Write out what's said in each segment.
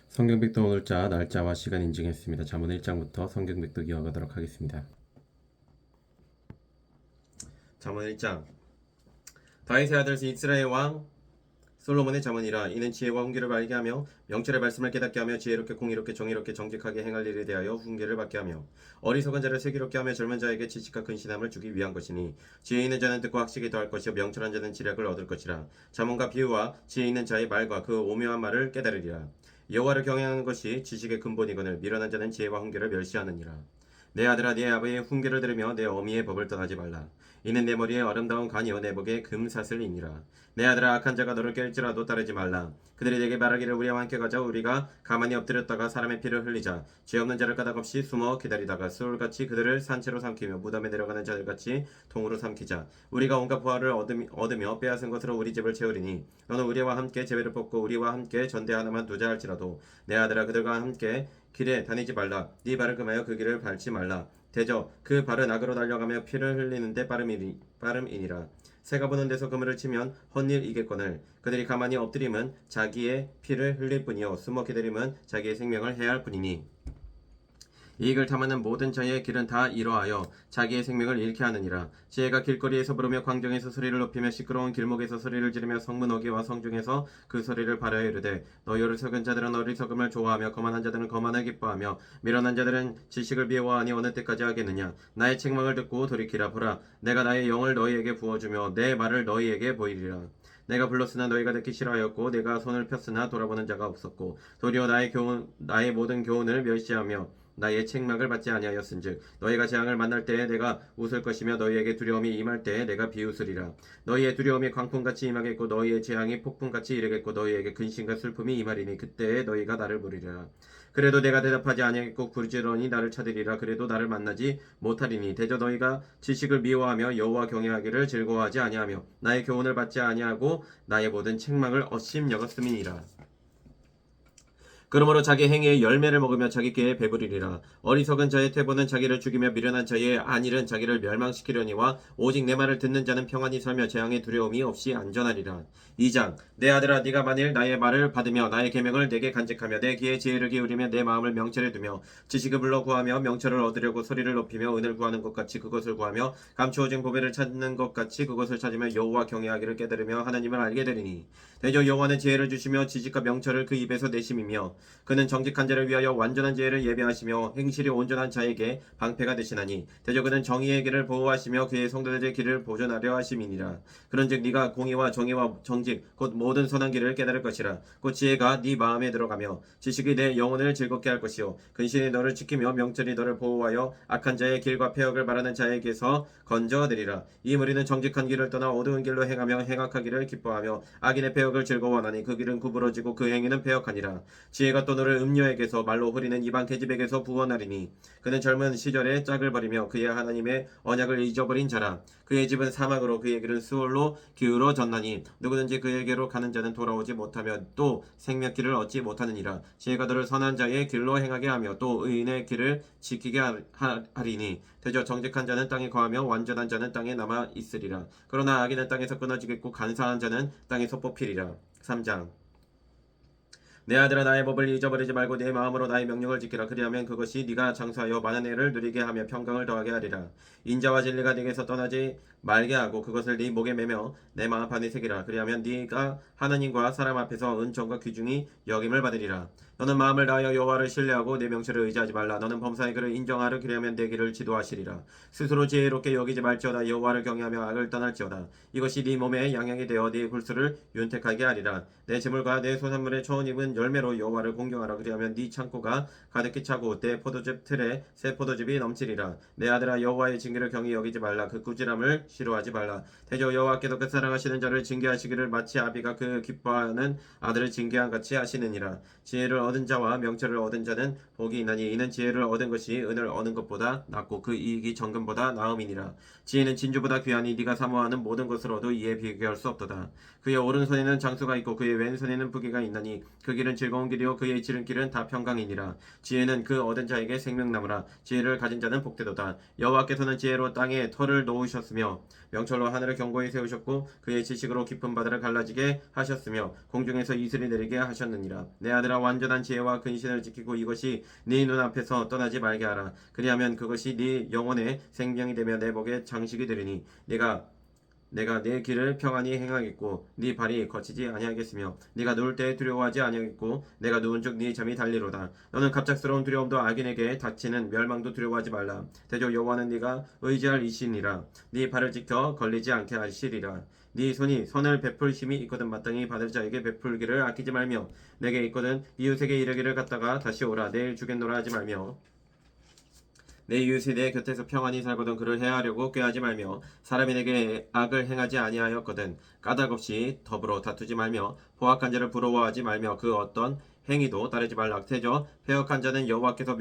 성경백도 오늘자 날짜와 시간 인증했습니다. 잠언 1장부터 성경백도 이어가도록 하겠습니다. 잠언 1장. 다윗의 아들 이스라엘 왕 솔로몬의 잠언이라. 이는 지혜와 훈계를 알게 하며 명철의 말씀을 깨닫게 하며 지혜롭게 공의롭게 정의롭게 정직하게 행할 일에 대하여 훈계를 받게 하며 어리석은 자를 슬기롭게 하며 젊은 자에게 지식과 근신함을 주기 위한 것이니 지혜 있는 자는 듣고 학식이 더할 것이요 명철한 자는 지략을 얻을 것이라. 잠언과 비유와 지혜 있는 자의 말과 그 오묘한 말을 깨달으리라. 여호와를 경외하는 것이 지식의 근본이거늘 미련한 자는 지혜와 훈계를 멸시하느니라. 내 아들아, 네 아버지의 훈계를 들으며 내 어미의 법을 떠나지 말라. 이는 내 머리에 아름다운 관이요 내 목에 금사슬이니라. 내 아들아, 악한 자가 너를 깰지라도 따르지 말라. 그들이 내게 말하기를 우리와 함께 가자. 우리가 가만히 엎드렸다가 사람의 피를 흘리자. 죄 없는 자를 까닭없이 숨어 기다리다가 수울같이 그들을 산채로 삼키며 무덤에 내려가는 자들같이 통으로 삼키자. 우리가 온갖 부활을 얻으며 빼앗은 것으로 우리 집을 채우리니 너는 우리와 함께 제배를 뽑고 우리와 함께 전대 하나만 두자 할지라도 내 아들아, 그들과 함께 길에 다니지 말라. 네 발을 금하여 그 길을 밟지 말라. 대저 그 발은 악으로 달려가며 피를 흘리는데 빠름이니라. 새가 보는 데서 그물을 치면 헛일 이겠거늘 그들이 가만히 엎드림은 자기의 피를 흘릴 뿐이요 숨어 기다림은 자기의 생명을 해할 뿐이니 이익을 탐하는 모든 자의 길은 다 이러하여 자기의 생명을 잃게 하느니라. 지혜가 길거리에서 부르며 광정에서 소리를 높이며 시끄러운 길목에서 소리를 지르며 성문 어귀와 성중에서 그 소리를 발하여 이르되 너희 어리석은 자들은 어리석음을 좋아하며 거만한 자들은 거만을 기뻐하며 미련한 자들은 지식을 미워하니 어느 때까지 하겠느냐. 나의 책망을 듣고 돌이키라. 보라, 내가 나의 영을 너희에게 부어주며 내 말을 너희에게 보이리라. 내가 불렀으나 너희가 듣기 싫어하였고 내가 손을 폈으나 돌아보는 자가 없었고 도리어 나의 모든 교훈을 멸시하며 나의 책망을 받지 아니하였은즉 너희가 재앙을 만날 때에 내가 웃을 것이며 너희에게 두려움이 임할 때에 내가 비웃으리라. 너희의 두려움이 광풍같이 임하겠고 너희의 재앙이 폭풍같이 이르겠고 너희에게 근심과 슬픔이 임하리니 그때에 너희가 나를 부르리라. 그래도 내가 대답하지 아니하겠고 부르짖으니 나를 찾으리라. 그래도 나를 만나지 못하리니 대저 너희가 지식을 미워하며 여호와 경외하기를 즐거워하지 아니하며 나의 교훈을 받지 아니하고 나의 모든 책망을 얻심 여겼음이니라. 그러므로 자기 행위의 열매를 먹으며 자기 꾀에 배부리리라. 어리석은 자의 태보는 자기를 죽이며 미련한 자의 안일은 자기를 멸망시키려니와 오직 내 말을 듣는 자는 평안히 살며 재앙의 두려움이 없이 안전하리라. 2장. 내 아들아, 네가 만일 나의 말을 받으며 나의 계명을 내게 간직하며 내 귀에 지혜를 기울이며 내 마음을 명철에 두며 지식을 불러 구하며 명철을 얻으려고 소리를 높이며 은을 구하는 것 같이 그것을 구하며 감추어진 보배를 찾는 것 같이 그것을 찾으며 여호와 경외하기를 깨달으며 하나님을 알게 되리니 대저 여호와는 지혜를 주시며 지식과 명철을 그 입에서 내심이며 그는 정직한 자를 위하여 완전한 지혜를 예배하시며 행실이 온전한 자에게 방패가 되시나니 대저 그는 정의의 길을 보호하시며 그의 성도들의 길을 보존하려 하심이니라. 그런즉 네가 공의와 정의와 정직 곧 모든 선한 길을 깨달을 것이라. 곧 지혜가 네 마음에 들어가며 지식이 내 영혼을 즐겁게 할 것이요 근신이 너를 지키며 명철이 너를 보호하여 악한 자의 길과 폐역을 바라는 자에게서 건져내리라. 이 무리는 정직한 길을 떠나 어두운 길로 행하며 행악하기를 기뻐하며 악인의 폐역을 즐거워하나니 그 길은 구부러지고 그 행위는 폐역하니라. 지혜가 또 너를 음녀에게서 말로 흐리는 이방 계집에게서 구원하리니 그는 젊은 시절에 짝을 버리며 그의 하나님의 언약을 잊어버린 자라. 그의 집은 사막으로 그의 길은 수월로 기울어졌나니 누구든지 그에게로 가는 자는 돌아오지 못하며 또 생명길을 얻지 못하느니라. 지혜가 너를 선한 자의 길로 행하게 하며 또 의인의 길을 지키게 하리니 대저 정직한 자는 땅에 거하며 완전한 자는 땅에 남아 있으리라. 그러나 악인은 땅에서 끊어지겠고 간사한 자는 땅에서 뽑히리라. 3장. 내 아들아, 나의 법을 잊어버리지 말고 내 마음으로 나의 명령을 지키라. 그리하면 그것이 네가 장수하여 많은 애를 누리게 하며 평강을 더하게 하리라. 인자와 진리가 네게서 떠나지 말게 하고 그것을 네 목에 매며 내 마음 판에 새기라. 그리하면 네가 하나님과 사람 앞에서 은총과 귀중히 여김을 받으리라. 너는 마음을 다하여 여호와를 신뢰하고 내 명철을 의지하지 말라. 너는 범사의 그를 인정하려 그리하면 내 길을 지도하시리라. 스스로 지혜롭게 여기지 말지어다. 여호와를 경외하며 악을 떠날지어다. 이것이 네 몸에 양양이 되어 네 굴수를 윤택하게 하리라. 내 재물과 내 소산물의 초원 입은 열매로 여호와를 공경하라. 그리하면 네 창고가 가득히 차고 내 포도즙 틀에 새 포도즙이 넘치리라. 내 아들아, 여호와의 징계를 경히 여기지 말라. 그 꾸지람을 싫어하지 말라. 대저 여호와께서 그 사랑하시는 자를 징계하시기를 마치 아비가 그 기뻐하는 아들을 징계한 같이 하시느니라. 지혜를 얻은 자와 명철을 얻은 자는 복이 있나니 이는 지혜를 얻은 것이 은을 얻는 것보다 낫고 그 이익이 정금보다 나음이니라. 지혜는 진주보다 귀하니 네가 사모하는 모든 것을 얻어 이에 비교할 수 없도다. 그의 오른손에는 장수가 있고 그의 왼손에는 부귀가 있나니 그 길은 즐거운 길이요 그의 지름길은 다 평강이니라. 지혜는 그 얻은 자에게 생명나무라. 지혜를 가진 자는 복되도다. 여호와께서는 지혜로 땅에 터를 놓으셨으며 명철로 하늘을 견고히 세우셨고 그의 지식으로 깊은 바다를 갈라지게 하셨으며 공중에서 이슬이 내리게 하셨느니라. 내 아들아, 완전한 행한 지혜와 근신을 지키고 이것이 네 눈앞에서 떠나지 말게 하라. 그리하면 그것이 네 영혼의 생명이 되며 내 목의 장식이 되리니 내가 네 길을 평안히 행하겠고 네 발이 거치지 아니하겠으며 네가 누울 때 두려워하지 아니하겠고 내가 누운즉 네 잠이 달리로다. 너는 갑작스러운 두려움도 악인에게 닥치는 멸망도 두려워하지 말라. 대저 여호와는 네가 의지할 이시니라. 네 발을 지켜 걸리지 않게 하시리라. 네 손이 선을 베풀 힘이 있거든 마땅히 받을 자에게 베풀기를 아끼지 말며 내게 있거든 이웃에게 이르기를 갖다가 다시 오라. 내일 주겠노라 하지 말며 내 이웃이 내 곁에서 평안히 살거든 그를 해하려고 꾀하지 말며 사람이 내게 악을 행하지 아니하였거든 까닭없이 더불어 다투지 말며 포악한 자를 부러워하지 말며 그 어떤 행위도 따르지 말라. 태저 패역한 자는 여호와께서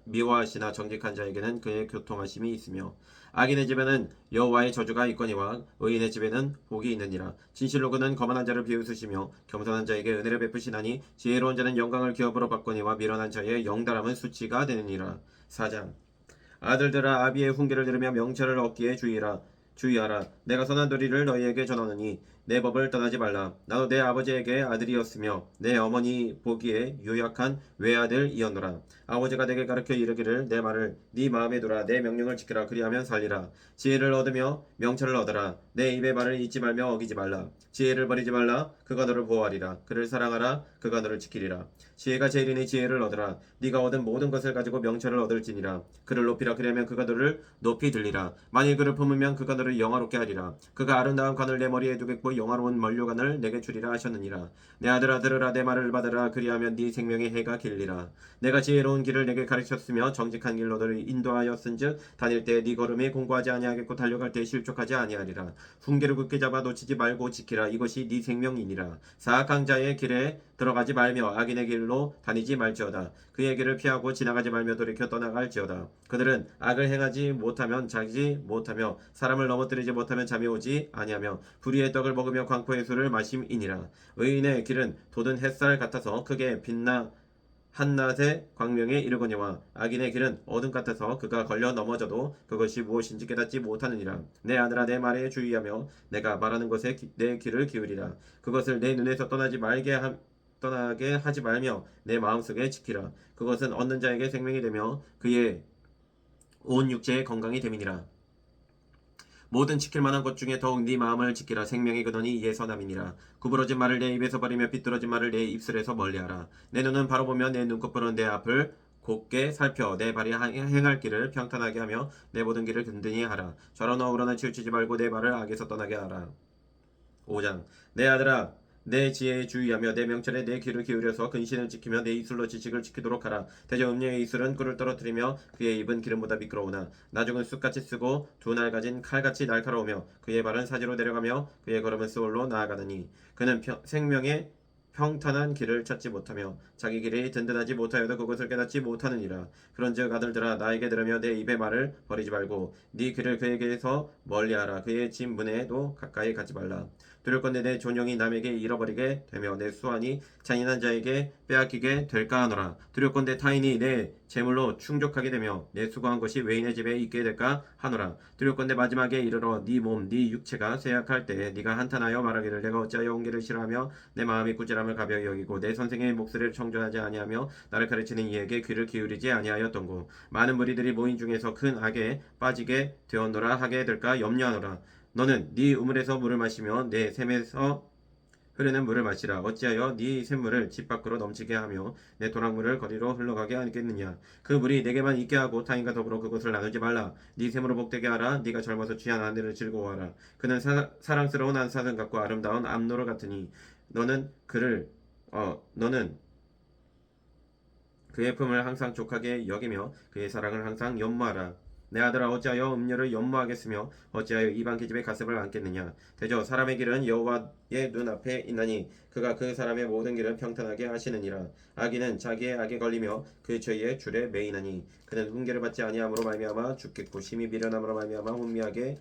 미워하시나 정직한 자에게는 그의 교통하심이 있으며 악인의 집에는 여호와의 저주가 있거니와 의인의 집에는 복이 있느니라. 진실로 그는 거만한 자를 비웃으시며 겸손한 자에게 은혜를 베푸시나니 지혜로운 자는 영광을 기업으로 받거니와 미련한 자의 영달함은 수치가 되느니라. 4장 아들들아 아비의 훈계를 들으며 명철을 얻기에 주의하라. 내가 선한 도리를 너희에게 전하노니 내 법을 떠나지 말라. 나도 내 아버지에게 아들이었으며 내 어머니 보기에 유약한 외아들이었노라. 아버지가 내게 가르쳐 이르기를 내 말을 네 마음에 두라. 내 명령을 지키라. 그리하면 살리라. 지혜를 얻으며 명철을 얻어라. 내 입의 말을 잊지 말며 어기지 말라. 지혜를 버리지 말라. 그가 너를 보호하리라. 그를 사랑하라. 그가 너를 지키리라. 지혜가 제일이니 지혜를 얻으라. 네가 얻은 모든 것을 가지고 명철을 얻을지니라. 그를 높이라. 그러면 그가 너를 높이 들리라. 만일 그를 품으면 그가 너를 영화롭게 하리라. 그가 아름다운 관을 내 머리에 두겠고 영화로운 면류관을 내게 주리라 하셨느니라. 내 아들아 들으라. 내 말을 받으라. 그리하면 네 생명의 해가 길리라. 내가 지혜로운 길을 내게 가르쳤으며 정직한 길로 너를 인도하였은즉 다닐 때 네 걸음에 공고하지 아니하겠고 달려갈 때 실족하지 아니하리라. 훈계를 굳게 잡아 놓치지 말고 지키라. 이것이 네 생명이니라. 사악한 자의 길에 들어가지 말며 악인의 길로 다니지 말지어다. 그의 길을 피하고 지나가지 말며 돌이켜 떠나갈지어다. 그들은 악을 행하지 못하면 자지 못하며 사람을 넘어뜨리지 못하면 잠이 오지 아니하며 불의의 떡을 먹으며 광포의 술을 마심이니라. 의인의 길은 돋은 햇살 같아서 크게 빛나 한낮의 광명에 이르거니와 악인의 길은 어둠 같아서 그가 걸려 넘어져도 그것이 무엇인지 깨닫지 못하느니라. 내 아들아 내 말에 주의하며 내가 말하는 것에 내 귀를 기울이라. 그것을 내 눈에서 떠나게 하지 말며 내 마음속에 지키라. 그것은 얻는 자에게 생명이 되며 그의 온 육체의 건강이 됨이니라. 모든 지킬 만한 것 중에 더욱 네 마음을 지키라. 생명의 근원이 이에 선함이니라. 구부러진 말을 내 입에서 버리며 삐뚤어진 말을 내 입술에서 멀리하라. 내 눈은 바로 보며 내 눈꺼풀은 내 앞을 곧게 살펴 내 발이 행할 길을 평탄하게 하며 내 모든 길을 든든히 하라. 좌로나 우로나 치우치지 말고 내 발을 악에서 떠나게 하라. 5장 내 아들아 내 지혜에 주의하며 내 명철에 내 귀를 기울여서 근신을 지키며 내 입술로 지식을 지키도록 하라. 대저 음녀의 입술은 꿀을 떨어뜨리며 그의 입은 기름보다 미끄러우나 나중은 쑥같이 쓰고 두 날 가진 칼같이 날카로우며 그의 발은 사지로 내려가며 그의 걸음은 스올로 나아가느니 그는 생명의 평탄한 길을 찾지 못하며 자기 길이 든든하지 못하여도 그것을 깨닫지 못하느니라. 그런즉 아들들아 나에게 들으며 내 입의 말을 버리지 말고 네 귀를 그에게서 멀리하라. 그의 집 문에도 가까이 가지 말라. 두렵건대 내 존영이 남에게 잃어버리게 되며 내 수완이 잔인한 자에게 빼앗기게 될까 하노라. 두렵건대 타인이 내 재물로 충족하게 되며 내 수고한 것이 외인의 집에 있게 될까 하노라. 두렵건대 마지막에 이르러 네 몸 네 육체가 쇠약할 때 네가 한탄하여 말하기를 내가 어찌하여 온기를 싫어하며 내 마음이 꾸지람을 가벼이 여기고 내 선생의 목소리를 청존하지 아니하며 나를 가르치는 이에게 귀를 기울이지 아니하였던고. 많은 무리들이 모인 중에서 큰 악에 빠지게 되었노라 하게 될까 염려하노라. 너는 네 우물에서 물을 마시며 내 샘에서 흐르는 물을 마시라. 어찌하여 네 샘물을 집 밖으로 넘치게 하며 내 도랑물을 거리로 흘러가게 하겠느냐. 그 물이 내게만 있게 하고 타인과 더불어 그것을 나누지 말라. 네 샘으로 복되게 하라. 네가 젊어서 취한 아내를 즐거워하라. 그는 사랑스러운 안사슴 같고 아름다운 암노루 같으니 너는 그의 품을 항상 족하게 여기며 그의 사랑을 항상 연모하라. 내 아들아 어찌하여 음녀를 연모하겠으며 어찌하여 이방 계집의 가슴을 안겠느냐. 대저 사람의 길은 여호와의 눈앞에 있나니 그가 그 사람의 모든 길을 평탄하게 하시느니라. 악인은 자기의 악에 걸리며 그 죄의 줄에 매이나니 그는 훈계를 받지 아니함으로 말미암아 죽겠고 심히 미련함으로 말미암아 혼미하게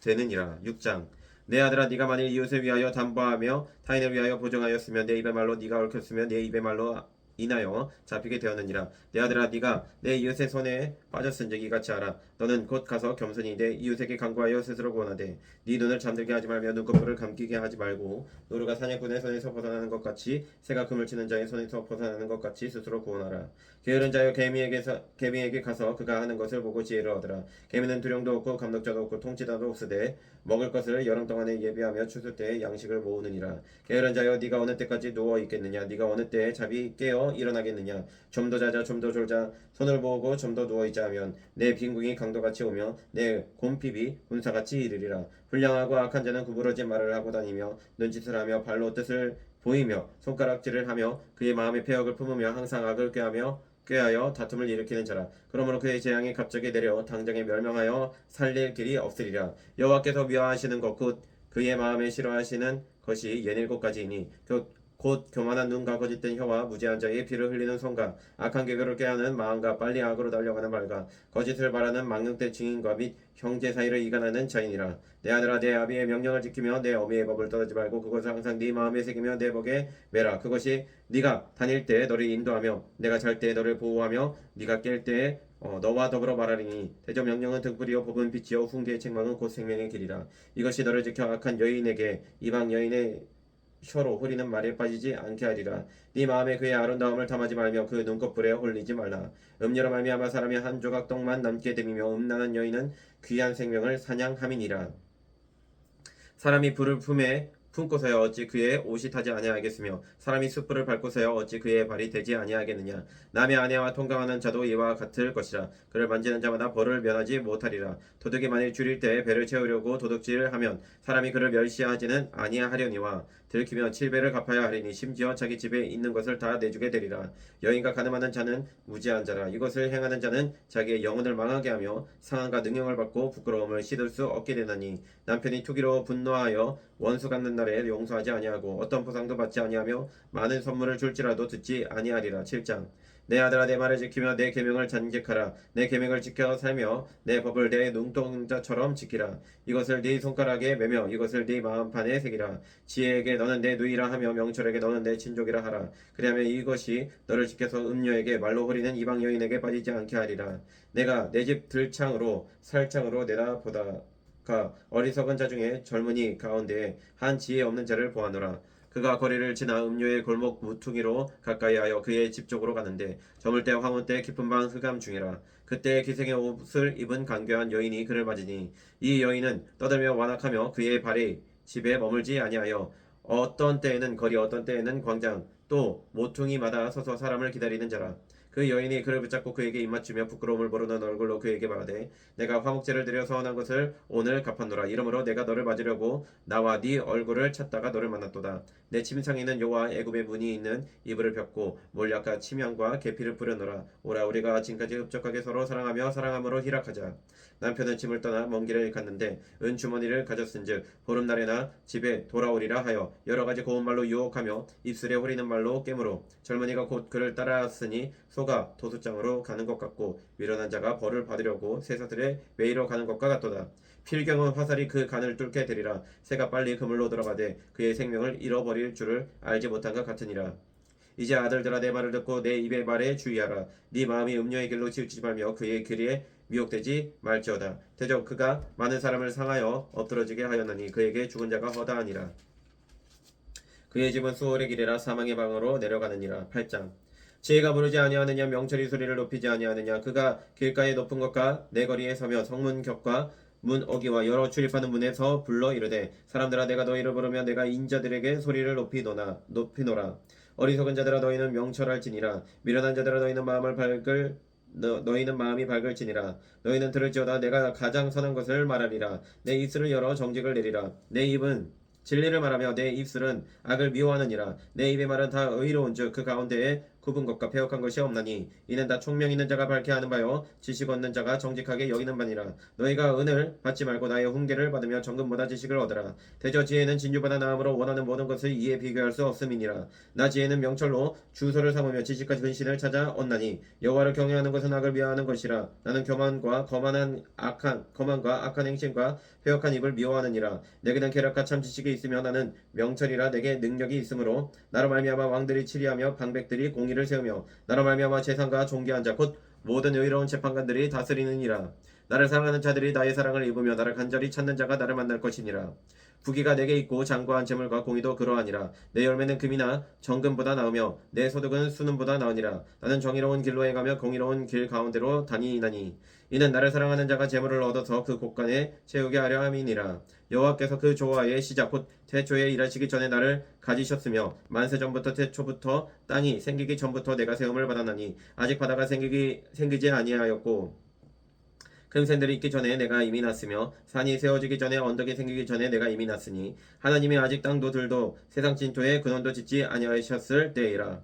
되느니라. 6장 내 아들아 네가 만일 이웃을 위하여 담보하며 타인을 위하여 보증하였으면 내 입의 말로 네가 얽혔으며 내 입의 말로 인하여 잡히게 되었느니라. 내 아들아 네가 내 이웃의 손에 빠졌은즉 이같이 하라. 너는 곧 가서 겸손히 내 이웃에게 간구하여 스스로 구원하되 네 눈을 잠들게 하지 말며 눈꺼풀을 감기게 하지 말고 노루가 사냥꾼의 손에서 벗어나는 것 같이 새가 그물 치는 자의 손에서 벗어나는 것 같이 스스로 구원하라. 게으른 자여 개미에게 가서 그가 하는 것을 보고 지혜를 얻으라. 개미는 두령도 없고 감독자도 없고 통치자도 없으되 먹을 것을 여름 동안에 예비하며 추수 때에 양식을 모으느니라. 게으른 자여 네가 어느 때까지 누워 있겠느냐. 네가 어느 때에 잠이 깨어 일어나겠느냐. 좀 더 자자 좀 더 졸자 손을 모으고 좀 더 누워 있자 하면 내 빈궁이 강도같이 오며 내 곰핍이 군사같이 이르리라. 불량하고 악한 자는 구부러진 말을 하고 다니며 눈짓을 하며 발로 뜻을 보이며 손가락질을 하며 그의 마음의 패역을 품으며 항상 악을 꾀하여 다툼을 일으키는 자라. 그러므로 그의 재앙이 갑자기 내려 당장에 멸망하여 살릴 길이 없으리라. 여호와께서 미워하시는 것 곧 그의 마음에 싫어하시는 것이 예닐곱 가지이니 곧 교만한 눈과 거짓된 혀와 무지한 자의 피를 흘리는 손과 악한 계획을 꾀하는 마음과 빨리 악으로 달려가는 말과 거짓을 말하는 망령된 증인과 및 형제 사이를 이간하는 자이니라. 내 아들아 내 아비의 명령을 지키며 내 어미의 법을 떠나지 말고 그것을 항상 네 마음에 새기며 내 목에 매라. 그것이 네가 다닐 때 너를 인도하며 내가 잘 때 너를 보호하며 네가 깰 때에 너와 더불어 말하리니 대저 명령은 등불이요 법은 빛이요 훈계의 책망은 곧 생명의 길이라. 이것이 너를 지켜 악한 여인에게 이방 여인의 혀로 흐리는 말에 빠지지 않게 하리라. 네 마음에 그의 아름다움을 탐하지 말며 그 눈꺼풀에 홀리지 말라. 음료로 말미암아 사람이 한 조각 떡만 남게 됨이며 음란한 여인은 귀한 생명을 사냥함이니라. 사람이 불을 품고서야 어찌 그의 옷이 타지 아니하겠으며 사람이 숯불을 밟고서야 어찌 그의 발이 되지 아니하겠느냐. 남의 아내와 통감하는 자도 이와 같을 것이라. 그를 만지는 자마다 벌을 면하지 못하리라. 도둑이 만일 줄일 때 배를 채우려고 도둑질을 하면 사람이 그를 멸시하지는 아니하려니와 들키며 7배를 갚아야 하리니 심지어 자기 집에 있는 것을 다 내주게 되리라. 여인과 가늠하는 자는 무지한 자라. 이것을 행하는 자는 자기의 영혼을 망하게 하며 상한과 능욕을 받고 부끄러움을 씻을 수 없게 되나니 남편이 투기로 분노하여 원수 갚는 날에 용서하지 아니하고 어떤 보상도 받지 아니하며 많은 선물을 줄지라도 듣지 아니하리라. 7장. 내 아들아 내 말을 지키며 내 계명을 간직하라. 내 계명을 지켜 살며 내 법을 내 눈동자처럼 지키라. 이것을 네 손가락에 매며 이것을 네 마음판에 새기라. 지혜에게 너는 내 누이라 하며 명철에게 너는 내 친족이라 하라. 그리하면 이것이 너를 지켜서 음녀에게 말로 허리는 이방 여인에게 빠지지 않게 하리라. 내가 내 집 들창으로 살창으로 내다보다가 어리석은 자 중에 젊은이 가운데 한 지혜 없는 자를 보아노라. 그가 거리를 지나 음료의 골목 무퉁이로 가까이하여 그의 집 쪽으로 가는데 저물 때 황혼 때 깊은 방 흑암 중이라. 그때 기생의 옷을 입은 간교한 여인이 그를 맞으니 이 여인은 떠들며 완악하며 그의 발이 집에 머물지 아니하여 어떤 때에는 거리 어떤 때에는 광장 또 모퉁이마다 서서 사람을 기다리는 자라. 그 여인이 그를 붙잡고 그에게 입맞추며 부끄러움을 모르는 얼굴로 그에게 말하되 내가 화목제를 드려 서원한 것을 오늘 갚았노라. 이러므로 내가 너를 맞으려고 나와 네 얼굴을 찾다가 너를 만났도다. 내 침상에 있는 여호와 애굽의 문이 있는 이불을 폈고 몰약과 침향과 계피를 뿌려놓으라. 오라 우리가 지금까지 흡족하게 서로 사랑하며 사랑함으로 희락하자. 남편은 짐을 떠나 먼 길을 갔는데 은주머니를 가졌은즉 보름날에나 집에 돌아오리라 하여 여러가지 고운 말로 유혹하며 입술에 호리는 말로 깨물어 젊은이가 곧 그를 따라왔으니 소가 도수장으로 가는 것 같고 미련한 자가 벌을 받으려고 쇠사슬에 매이러 가는 것과 같도다. 필경은 화살이 그 간을 뚫게 되리라. 새가 빨리 그물로 들어가되 그의 생명을 잃어버릴 줄을 알지 못한 것 같으니라. 이제 아들들아 내 말을 듣고 내 입의 말에 주의하라. 네 마음이 음녀의 길로 치우치지 말며 그의 길에 미혹되지 말지어다. 대저 그가 많은 사람을 상하여 엎드러지게 하였나니 그에게 죽은 자가 허다하니라. 그의 집은 수월의 길이라 사망의 방으로 내려가느니라. 8장. 지혜가 부르지 아니하느냐 명철이 소리를 높이지 아니하느냐. 그가 길가의 높은 것과 내 거리에 서며 성문 겹과 문 어기와 여러 출입하는 문에서 불러 이르되 사람들아 내가 너희를 부르며 내가 인자들에게 소리를 높이노라. 어리석은 자들아 너희는 명철할지니라. 미련한 자들아 너희는 마음이 밝을지니라. 너희는 들을지어다 내가 가장 선한 것을 말하리라. 내 입술을 열어 정직을 내리라. 내 입은 진리를 말하며 내 입술은 악을 미워하느니라. 내 입의 말은 다 의로운즉 그 가운데에 굽은 것과 패역한 것이 없나니 이는 다 총명 있는 자가 밝게 하는 바요 지식 얻는 자가 정직하게 여기는 바니라. 너희가 은을 받지 말고 나의 훈계를 받으며 정금보다 지식을 얻으라. 대저 지혜는 진주보다 나음으로 원하는 모든 것을 이에 비교할 수 없음이니라. 나 지혜는 명철로 주소를 삼으며 지식과 근신을 찾아 얻나니 여호와를 경외하는 것은 악을 미워하는 것이라. 나는 거만과 악한 행실과 패역한 입을 미워하느니라. 내게는 계략과 참 지식이 있으며 나는 명철이라 내게 능력이 있으므로 나로 말미암아 왕들이 치리하며 방백들이 공의를 세우며 나로 말미암아 재상과 존귀한 자 곧 모든 의로운 재판관들이 다스리느니라. 나를 사랑하는 자들이 나의 사랑을 입으며 나를 간절히 찾는 자가 나를 만날 것이니라. 부귀가 내게 있고 장구한 재물과 공의도 그러하니라. 내 열매는 금이나 정금보다 나으며 내 소득은 수는보다 나으니라. 나는 정의로운 길로 행하며 공의로운 길 가운데로 다니나니 이는 나를 사랑하는 자가 재물을 얻어서 그 곳간에 채우게 하려 함이니라. 여호와께서 그 조화의 시작 곧 태초에 일하시기 전에 나를 가지셨으며 만세 전부터 태초부터 땅이 생기기 전부터 내가 세움을 받았나니 아직 바다가 생기지 아니하였고 금샘들이 있기 전에 내가 이미 났으며 산이 세워지기 전에 언덕이 생기기 전에 내가 이미 났으니 하나님이 아직 땅도 들도 세상 진토에 근원도 짓지 아니하셨을 때이라.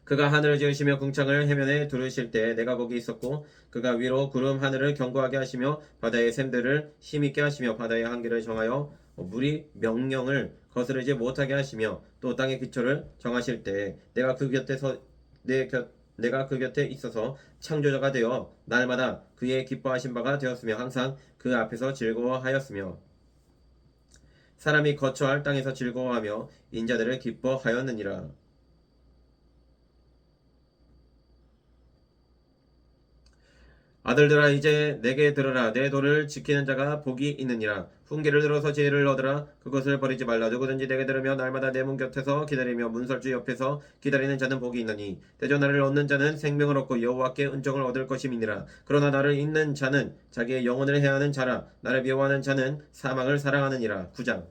그가 하늘을 지으시며 궁창을 해면에 두르실 때 내가 거기 있었고 그가 위로 구름 하늘을 견고하게 하시며 바다의 샘들을 힘있게 하시며 바다의 한계를 정하여 물이 명령을 거스르지 못하게 하시며 또 땅의 기초를 정하실 때 내가 그 곁에서 내가 그 곁에 있어서 창조자가 되어 날마다 그의 기뻐하신 바가 되었으며 항상 그 앞에서 즐거워하였으며 사람이 거처할 땅에서 즐거워하며 인자들을 기뻐하였느니라. 아들들아 이제 내게 들으라. 내 도를 지키는 자가 복이 있느니라. 훈계를 들어서 지혜를 얻으라. 그것을 버리지 말라. 누구든지 내게 들으며 날마다 내 문 곁에서 기다리며 문설주 옆에서 기다리는 자는 복이 있느니 대저 나를 얻는 자는 생명을 얻고 여호와께 은총을 얻을 것임이니라. 그러나 나를 잊는 자는 자기의 영혼을 해하는 자라. 나를 미워하는 자는 사망을 사랑하느니라. 9장.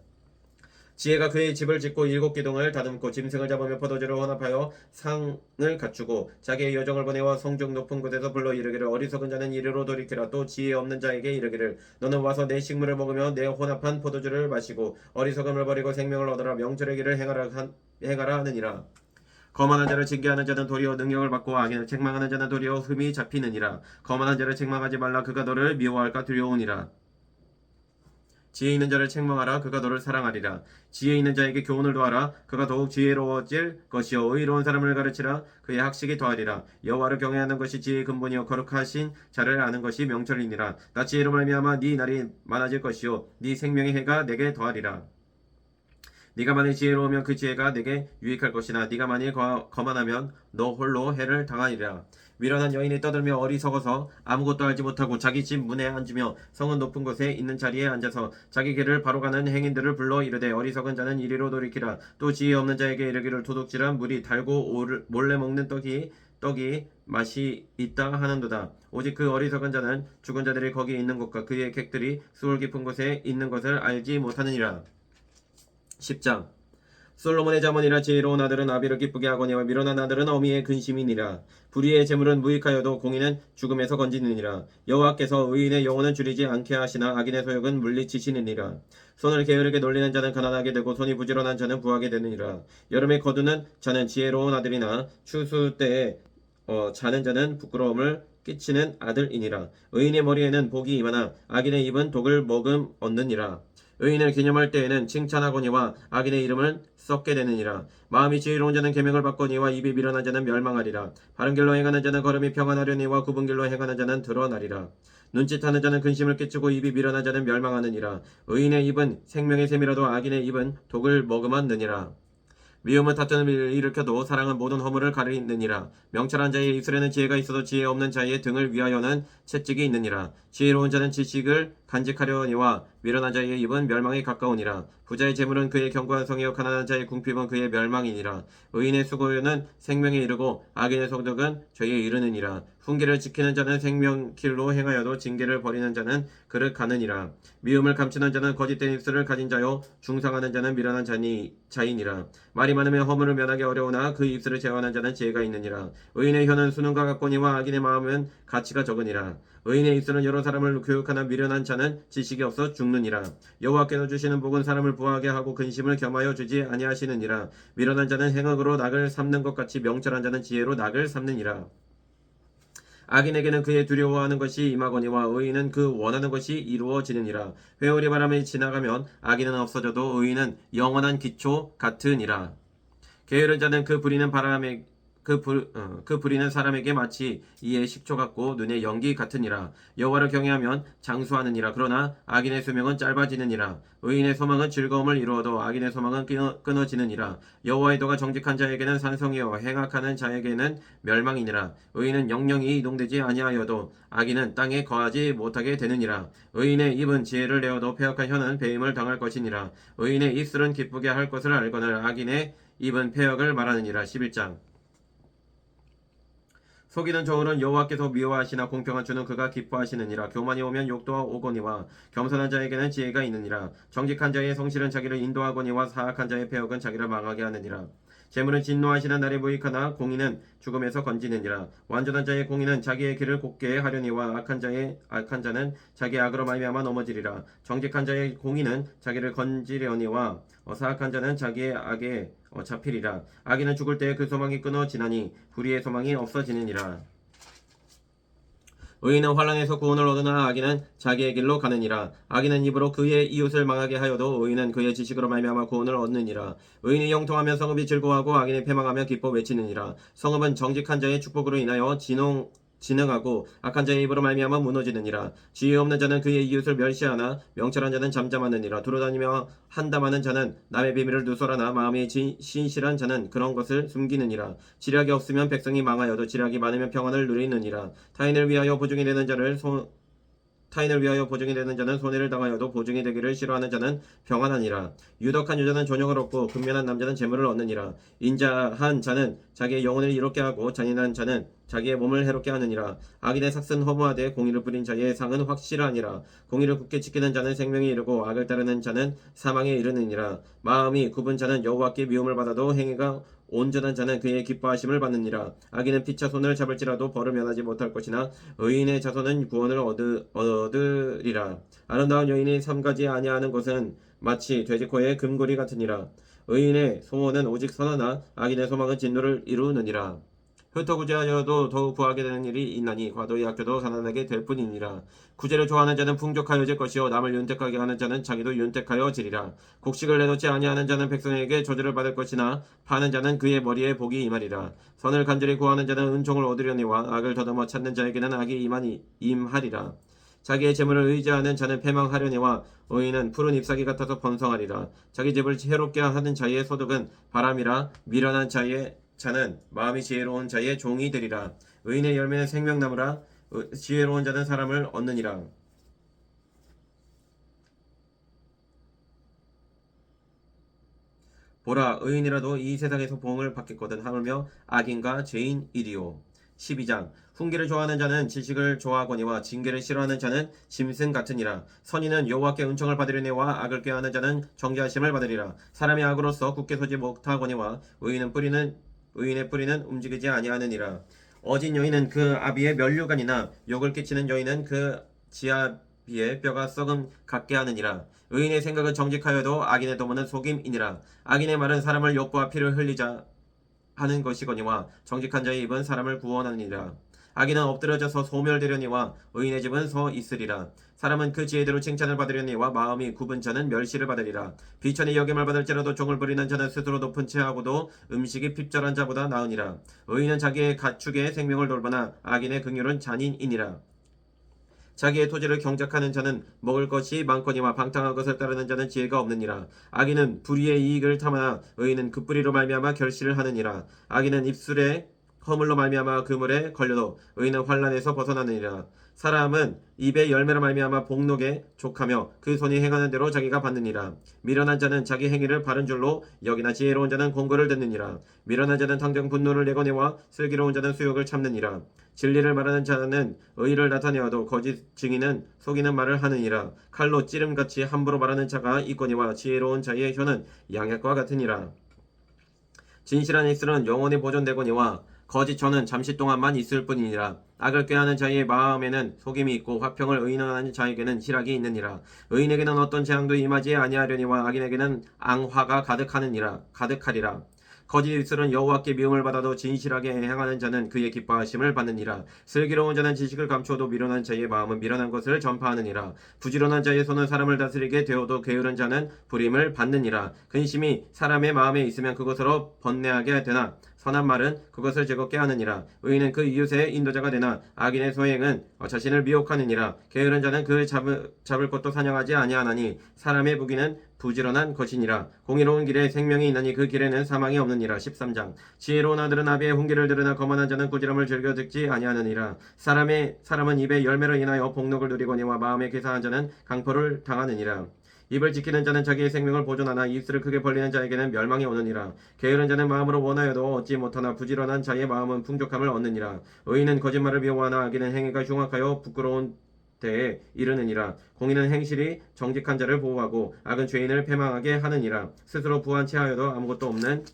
지혜가 그의 집을 짓고 7기둥을 다듬고 짐승을 잡으며 포도주를 혼합하여 상을 갖추고 자기의 여정을 보내와 성중 높은 곳에서 불러 이르기를 어리석은 자는 이리로 돌이키라. 또 지혜 없는 자에게 이르기를 너는 와서 내 식물을 먹으며 내 혼합한 포도주를 마시고 어리석음을 버리고 생명을 얻으라. 명철의 길을 행하라 하느니라. 거만한 자를 징계하는 자는 도리어 능력을 받고 악인을 책망하는 자는 도리어 흠이 잡히느니라. 거만한 자를 책망하지 말라. 그가 너를 미워할까 두려우니라. 지혜 있는 자를 책망하라. 그가 너를 사랑하리라. 지혜 있는 자에게 교훈을 도하라. 그가 더욱 지혜로워질 것이요 의로운 사람을 가르치라. 그의 학식이 더하리라. 여호와를 경외하는 것이 지혜의 근본이요 거룩하신 자를 아는 것이 명철이니라. 나 지혜로 말미암아 네 날이 많아질 것이요 네 생명의 해가 내게 더하리라. 네가 만일 지혜로우면 그 지혜가 내게 유익할 것이나 네가 만일 거만하면 너 홀로 해를 당하리라. 미련한 여인이 떠들며 어리석어서 아무것도 알지 못하고 자기 집 문에 앉으며 성은 높은 곳에 있는 자리에 앉아서 자기 길을 바로 가는 행인들을 불러 이르되 어리석은 자는 이리로 돌이키라. 또 지혜 없는 자에게 이르기를 도둑질한 물이 달고 몰래 먹는 떡이 맛이 있다 하는도다. 오직 그 어리석은 자는 죽은 자들이 거기 있는 곳과 그의 객들이 수월 깊은 곳에 있는 것을 알지 못하느니라. 10장. 솔로몬의 자문이라. 지혜로운 아들은 아비를 기쁘게 하거니와 미련한 아들은 어미의 근심이니라. 불의의 재물은 무익하여도 공의는 죽음에서 건지느니라. 여호와께서 의인의 영혼은 줄이지 않게 하시나 악인의 소욕은 물리치시느니라. 손을 게으르게 놀리는 자는 가난하게 되고 손이 부지런한 자는 부하게 되느니라. 여름에 거두는 자는 지혜로운 아들이나 추수 때에 자는 자는 부끄러움을 끼치는 아들이니라. 의인의 머리에는 복이 임하나 악인의 입은 독을 먹음 얻느니라. 의인을 기념할 때에는 칭찬하거니와 악인의 이름을 썩게 되느니라. 마음이 지혜로운 자는 계명을 받거니와 입이 미련한 자는 멸망하리라. 바른 길로 행하는 자는 걸음이 평안하려니와 굽은 길로 행하는 자는 드러나리라. 눈짓하는 자는 근심을 끼치고 입이 미련한 자는 멸망하느니라. 의인의 입은 생명의 샘이라도 악인의 입은 독을 머금었느니라. 미움은 다툼을 일으켜도 사랑은 모든 허물을 가리느니라. 명철한 자의 입술에는 지혜가 있어도 지혜 없는 자의 등을 위하여는 채찍이 있느니라. 지혜로운 자는 지식을 간직하려니와 미련한 자의 입은 멸망에 가까우니라. 부자의 재물은 그의 견고한 성이요 가난한 자의 궁핍은 그의 멸망이니라. 의인의 수고는 생명에 이르고 악인의 성덕은 죄에 이르느니라. 훈계를 지키는 자는 생명길로 행하여도 징계를 버리는 자는 그를 가느니라. 미움을 감추는 자는 거짓된 입술을 가진 자요 중상하는 자는 미련한 자이니라. 말이 많으면 허물을 면하기 어려우나 그 입술을 제어하는 자는 지혜가 있느니라. 의인의 혀는 수능과 같거니와 악인의 마음은 가치가 적으니라. 의인의 입술은 여러 사람을 교육하나 미련한 자는 지식이 없어 죽느니라. 여호와께서 주시는 복은 사람을 부하게 하고 근심을 겸하여 주지 아니하시느니라. 미련한 자는 행악으로 낙을 삼는 것 같이 명철한 자는 지혜로 낙을 삼느니라. 악인에게는 그의 두려워하는 것이 임하거니와 의인은 그 원하는 것이 이루어지느니라. 회오리 바람이 지나가면 악인은 없어져도 의인은 영원한 기초 같으니라. 게으른 자는 그 그 불의는 사람에게 마치 이의 식초 같고 눈의 연기 같으니라. 여호와를 경외하면 장수하느니라. 그러나 악인의 수명은 짧아지느니라. 의인의 소망은 즐거움을 이루어도 악인의 소망은 끊어지느니라. 여호와의 도가 정직한 자에게는 산성이요 행악하는 자에게는 멸망이니라. 의인은 영영이 이동되지 아니하여도 악인은 땅에 거하지 못하게 되느니라. 의인의 입은 지혜를 내어도 패역한 혀는 배임을 당할 것이니라. 의인의 입술은 기쁘게 할 것을 알거늘 악인의 입은 패역을 말하느니라. 11장. 속이는 저울은 여호와께서 미워하시나 공평한 주는 그가 기뻐하시느니라. 교만이 오면 욕도 오거니와 겸손한 자에게는 지혜가 있느니라. 정직한 자의 성실은 자기를 인도하거니와 사악한 자의 패역은 자기를 망하게 하느니라. 재물은 진노하시는 날에 무익하나 공의는 죽음에서 건지느니라. 완전한 자의 공의는 자기의 길을 곱게 하려니와 악한 자는 자기 악으로 말미암아 넘어지리라. 정직한 자의 공의는 자기를 건지려니와 사악한 자는 자기의 악에 잡히리라. 악인은 죽을 때에 그 소망이 끊어지나니 불의의 소망이 없어지느니라. 의인은 환난에서 구원을 얻으나 악인은 자기의 길로 가느니라. 악인은 입으로 그의 이웃을 망하게 하여도 의인은 그의 지식으로 말미암아 구원을 얻느니라. 의인이 형통하면 성읍이 즐거워하고 악인이 패망하며 기뻐 외치느니라. 성읍은 정직한 자의 축복으로 인하여 진흥하고 악한 자의 입으로 말미암아 무너지느니라. 지혜 없는 자는 그의 이웃을 멸시하나 명철한 자는 잠잠하느니라. 두루다니며 한담하는 자는 남의 비밀을 누설하나 마음이 신실한 자는 그런 것을 숨기느니라. 지략이 없으면 백성이 망하여도 지략이 많으면 평안을 누리느니라. 타인을 위하여 보증이 되는 자는 손해를 당하여도 보증이 되기를 싫어하는 자는 평안하니라. 유덕한 여자는 존영을 얻고 근면한 남자는 재물을 얻느니라. 인자한 자는 자기의 영혼을 이롭게 하고 잔인한 자는 자기의 몸을 해롭게 하느니라. 악인의 삭은 허무하되 공의를 부린 자의 상은 확실하니라. 공의를 굳게 지키는 자는 생명에 이르고 악을 따르는 자는 사망에 이르느니라. 마음이 굽은 자는 여호와께 미움을 받아도 행위가 온전한 자는 그의 기뻐하심을 받느니라. 악인은 피차 손을 잡을지라도 벌을 면하지 못할 것이나 의인의 자손은 구원을 얻으리라. 아름다운 여인이 삼가지 아니하는 것은 마치 돼지코의 금고리 같으니라. 의인의 소원은 오직 선하나 악인의 소망은 진노를 이루느니라. 흩어구제하여도 더욱 구하게 되는 일이 있나니 과도히 아껴도 가난하게 될 뿐이니라. 구제를 좋아하는 자는 풍족하여질 것이요 남을 윤택하게 하는 자는 자기도 윤택하여지리라. 곡식을 내놓지 아니하는 자는 백성에게 저주를 받을 것이나 파는 자는 그의 머리에 복이 임하리라. 선을 간절히 구하는 자는 은총을 얻으려니와 악을 더듬어 찾는 자에게는 악이 임하리라. 자기의 재물을 의지하는 자는 패망하려니와 의인은 푸른 잎사귀 같아서 번성하리라. 자기 집을 해롭게 하는 자의 소득은 바람이라. 미련한 자는 마음이 지혜로운 자의 종이 되리라. 의인의 열매는 생명나무라. 지혜로운 자는 사람을 얻느니라. 보라, 의인이라도 이 세상에서 보응을 받겠거든 하물며 악인과 죄인이리요. 12장. 훈계를 좋아하는 자는 지식을 좋아하거니와 징계를 싫어하는 자는 짐승 같으니라. 선인은 여호와께 은총을 받으려니와 악을 꾀하는 자는 정죄하심을 받으리라. 사람이 악으로서 굳게 서지 못하거니와 의인의 뿌리는 움직이지 아니하느니라. 어진 여인은 그 아비의 면류관이나 욕을 끼치는 여인은 그 지아비의 뼈가 썩음 같게 하느니라. 의인의 생각은 정직하여도 악인의 도모는 속임이니라. 악인의 말은 사람을 욕보아 피를 흘리자 하는 것이거니와 정직한 자의 입은 사람을 구원하느니라. 악인은 엎드려져서 소멸되려니와 의인의 집은 서 있으리라. 사람은 그 지혜대로 칭찬을 받으려니와 마음이 굽은 자는 멸시를 받으리라. 비천이 여김을 받을지라도 종을 부리는 자는 스스로 높은 채하고도 음식이 핍절한 자보다 나으니라. 의인은 자기의 가축의 생명을 돌보나 악인의 긍휼은 잔인이니라. 자기의 토지를 경작하는 자는 먹을 것이 많거니와 방탕한 것을 따르는 자는 지혜가 없느니라. 악인은 불의의 이익을 탐하나 의인은 그 뿌리로 말미암아 결실을 하느니라. 악인은 입술에 허물로 말미암아 그물에 걸려도 의인은 환난에서 벗어나느니라. 사람은 입의 열매로 말미암아 복록에 족하며 그 손이 행하는 대로 자기가 받느니라. 미련한 자는 자기 행위를 바른 줄로 여기나 지혜로운 자는 공고를 듣느니라. 미련한 자는 당장 분노를 내거니와 슬기로운 자는 수욕을 참느니라. 진리를 말하는 자는 의를 나타내어도 거짓 증인은 속이는 말을 하느니라. 칼로 찌름같이 함부로 말하는 자가 있거니와 지혜로운 자의 혀는 양약과 같으니라. 진실한 입술은 영원히 보존되거니와 거짓 혀는 잠시 동안만 있을 뿐이니라. 악을 꾀하는 자의 마음에는 속임이 있고 화평을 의논하는 자에게는 희락이 있느니라. 의인에게는 어떤 재앙도 임하지 아니하려니와 악인에게는 앙화가 가득하리라. 거짓 입술은 여호와께 미움을 받아도 진실하게 행하는 자는 그의 기뻐하심을 받느니라. 슬기로운 자는 지식을 감추어도 미련한 자의 마음은 미련한 것을 전파하느니라. 부지런한 자의 손은 사람을 다스리게 되어도 게으른 자는 불임을 받느니라. 근심이 사람의 마음에 있으면 그것으로 번뇌하게 되나 선한 말은 그것을 즐겁게 하느니라. 의인은 그 이웃의 인도자가 되나 악인의 소행은 자신을 미혹하느니라. 게으른 자는 그 잡을 것도 사냥하지 아니하나니 사람의 무기는 부지런한 것이니라. 공의로운 길에 생명이 있나니 그 길에는 사망이 없느니라. 13장. 지혜로운 아들은 아비의 훈계를 들으나 거만한 자는 꾸지람을 즐겨 듣지 아니하느니라. 사람은 입의 열매로 인하여 복록을 누리거니와 마음에 계산한 자는 강포를 당하느니라. 입을 지키는 자는 자기의 생명을 보존하나 입술을 크게 벌리는 자에게는 멸망이 오느니라. 게으른 자는 마음으로 원하여도 얻지 못하나 부지런한 자의 마음은 풍족함을 얻느니라. 의인은 거짓말을 미워하나 악인은 행위가 흉악하여 부끄러운 때에 이르느니라. 공의는 행실이 정직한 자를 보호하고 악은 죄인을 패망하게 하느니라. 스스로 부한 체하여도 아무것도 없는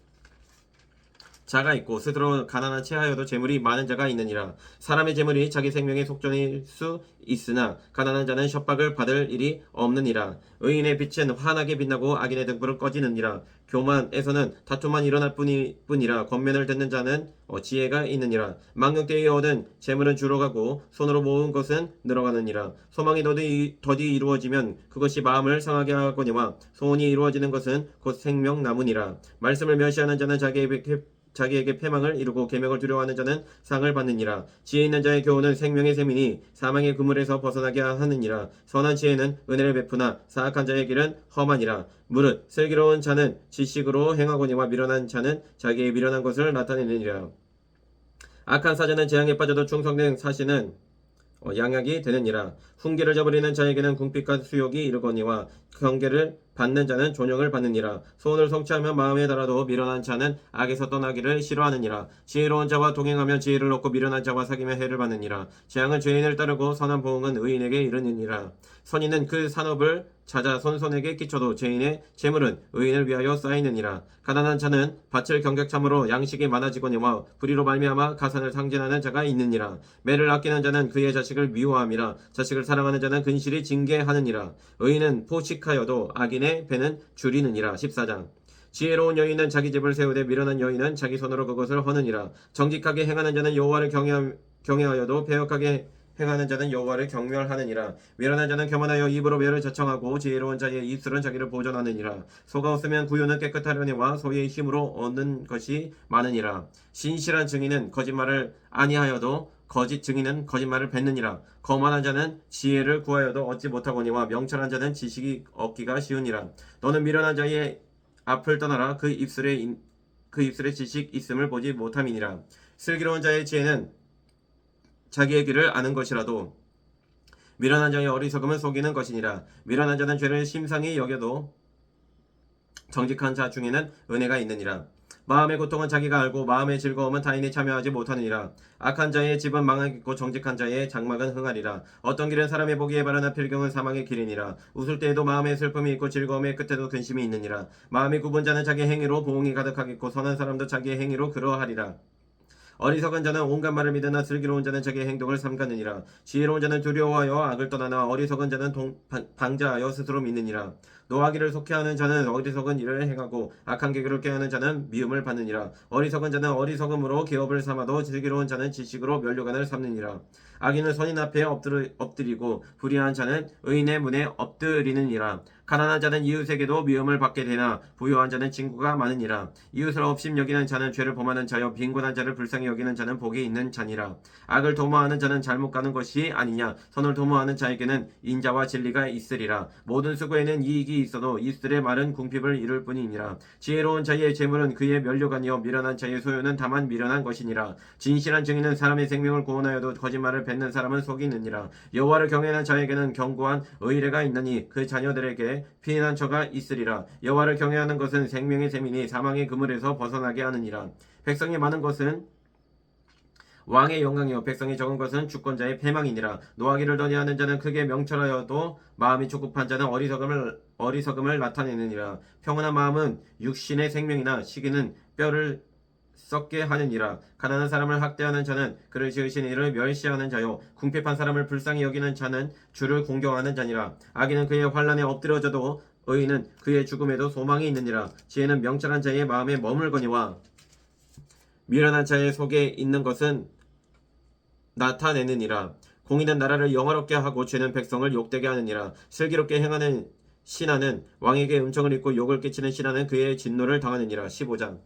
자가 있고 스스로 가난한 체하여도 재물이 많은 자가 있느니라. 사람의 재물이 자기 생명의 속전일 수 있으나 가난한 자는 협박을 받을 일이 없느니라. 의인의 빛은 환하게 빛나고 악인의 등불은 꺼지느니라. 교만에서는 다툼만 일어날 뿐이라 겉면을 듣는 자는 지혜가 있느니라. 망령 때에 얻은 재물은 줄어가고 손으로 모은 것은 늘어가느니라. 소망이 더디 이루어지면 그것이 마음을 상하게 하거니와 소원이 이루어지는 것은 곧 생명나무니라. 말씀을 멸시하는 자는 자기에게 패망을 이루고 계명을 두려워하는 자는 상을 받느니라. 지혜 있는 자의 교훈은 생명의 셈이니 사망의 그물에서 벗어나게 하느니라. 선한 지혜는 은혜를 베푸나 사악한 자의 길은 험하니라. 무릇 슬기로운 자는 지식으로 행하거니와 미련한 자는 자기의 미련한 것을 나타내느니라. 악한 사자는 재앙에 빠져도 충성된 사신은 양약이 되느니라. 훈계를 저버리는 자에게는 궁핍과 수욕이 이르거니와 경계를 받는 자는 존영을 받느니라. 소원을 성취하면 마음에 달아도 미련한 자는 악에서 떠나기를 싫어하느니라. 지혜로운 자와 동행하면 지혜를 얻고 미련한 자와 사귀면 해를 받느니라. 재앙은 죄인을 따르고 선한 보응은 의인에게 이르느니라. 선인은 그 산업을 찾아 손손에게 끼쳐도 죄인의 재물은 의인을 위하여 쌓이느니라. 가난한 자는 밭을 경작참으로 양식이 많아지거니와 불의로 말미암아 가산을 상진하는 자가 있느니라. 매를 아끼는 자는 그의 자식을 미워함이라. 자식을 사랑하는 자는 근실이 징계하느니라. 의인은 포식하여도 악인의 배는 줄이느니라. 14장. 지혜로운 여인은 자기 집을 세우되 미련한 여인은 자기 손으로 그것을 허느니라. 정직하게 행하는 자는 여호와를 경외하여도 배역하게 행하는 자는 여호와를 경멸하느니라. 미련한 자는 교만하여 입으로 외를 자청하고 지혜로운 자의 입술은 자기를 보존하느니라. 소가 없으면 구유는 깨끗하려니와 소의 힘으로 얻는 것이 많으니라. 신실한 증인은 거짓말을 아니하여도 거짓 증인은 거짓말을 뱉느니라. 거만한 자는 지혜를 구하여도 얻지 못하거니와 명철한 자는 지식이 얻기가 쉬우니라. 너는 미련한 자의 앞을 떠나라. 그 입술에 지식 있음을 보지 못함이니라. 슬기로운 자의 지혜는 자기의 길을 아는 것이라도 미련한 자의 어리석음은 속이는 것이니라. 미련한 자는 죄를 심상히 여겨도 정직한 자 중에는 은혜가 있느니라. 마음의 고통은 자기가 알고 마음의 즐거움은 타인이 참여하지 못하느니라. 악한 자의 집은 망하겠고 정직한 자의 장막은 흥하리라. 어떤 길은 사람의 보기에 바르나 필경은 사망의 길이니라. 웃을 때에도 마음의 슬픔이 있고 즐거움의 끝에도 근심이 있느니라. 마음이 굽은 자는 자기 행위로 보응이 가득하겠고 선한 사람도 자기의 행위로 그러하리라. 어리석은 자는 온갖 말을 믿으나 슬기로운 자는 자기의 행동을 삼가느니라. 지혜로운 자는 두려워하여 악을 떠나나 어리석은 자는 방자하여 스스로 믿느니라. 노하기를 속해하는 자는 어리석은 일을 행하고 악한 계교를 꾀하는 자는 미움을 받느니라. 어리석은 자는 어리석음으로 기업을 삼아도 슬기로운 자는 지식으로 면류관을 삼느니라. 악인은 선인 앞에 엎드리고 불의한 자는 의인의 문에 엎드리느니라. 가난한 자는 이웃에게도 미움을 받게 되나 부유한 자는 친구가 많으니라. 이웃을 업심 여기는 자는 죄를 범하는 자여 빈곤한 자를 불쌍히 여기는 자는 복이 있는 자니라. 악을 도모하는 자는 잘못 가는 것이 아니냐. 선을 도모하는 자에게는 인자와 진리가 있으리라. 모든 수고에는 이익이 있어도 입술의 말은 궁핍을 이룰 뿐이니라. 지혜로운 자의 재물은 그의 면류관이요 미련한 자의 소유는 다만 미련한 것이니라. 진실한 증인은 사람의 생명을 구원하여도 거짓말을 뱉는 사람은 속이느니라. 여호와를 경외하는 자에게는 견고한 의뢰가 있나니 그 자녀들에게 피난처가 있으리라. 여호와를 경외하는 것은 생명의 셈이니 사망의 그물에서 벗어나게 하느니라. 백성이 많은 것은 왕의 영광이요 백성이 적은 것은 주권자의 패망이니라. 노하기를 더디하는 자는 크게 명철하여도 마음이 조급한 자는 어리석음을 나타내느니라. 평온한 마음은 육신의 생명이나 시기는 뼈를 썩게 하느니라. 가난한 사람을 학대하는 자는 그를 지으신 이를 멸시하는 자요 궁핍한 사람을 불쌍히 여기는 자는 주를 공경하는 자니라. 악인은 그의 환난에 엎드려져도 의인은 그의 죽음에도 소망이 있느니라. 지혜는 명철한 자의 마음에 머물거니와 미련한 자의 속에 있는 것은 나타내느니라. 공의는 나라를 영화롭게 하고 죄는 백성을 욕되게 하느니라. 슬기롭게 행하는 신하는 왕에게 음청을 입고 욕을 끼치는 신하는 그의 진노를 당하느니라. 15장.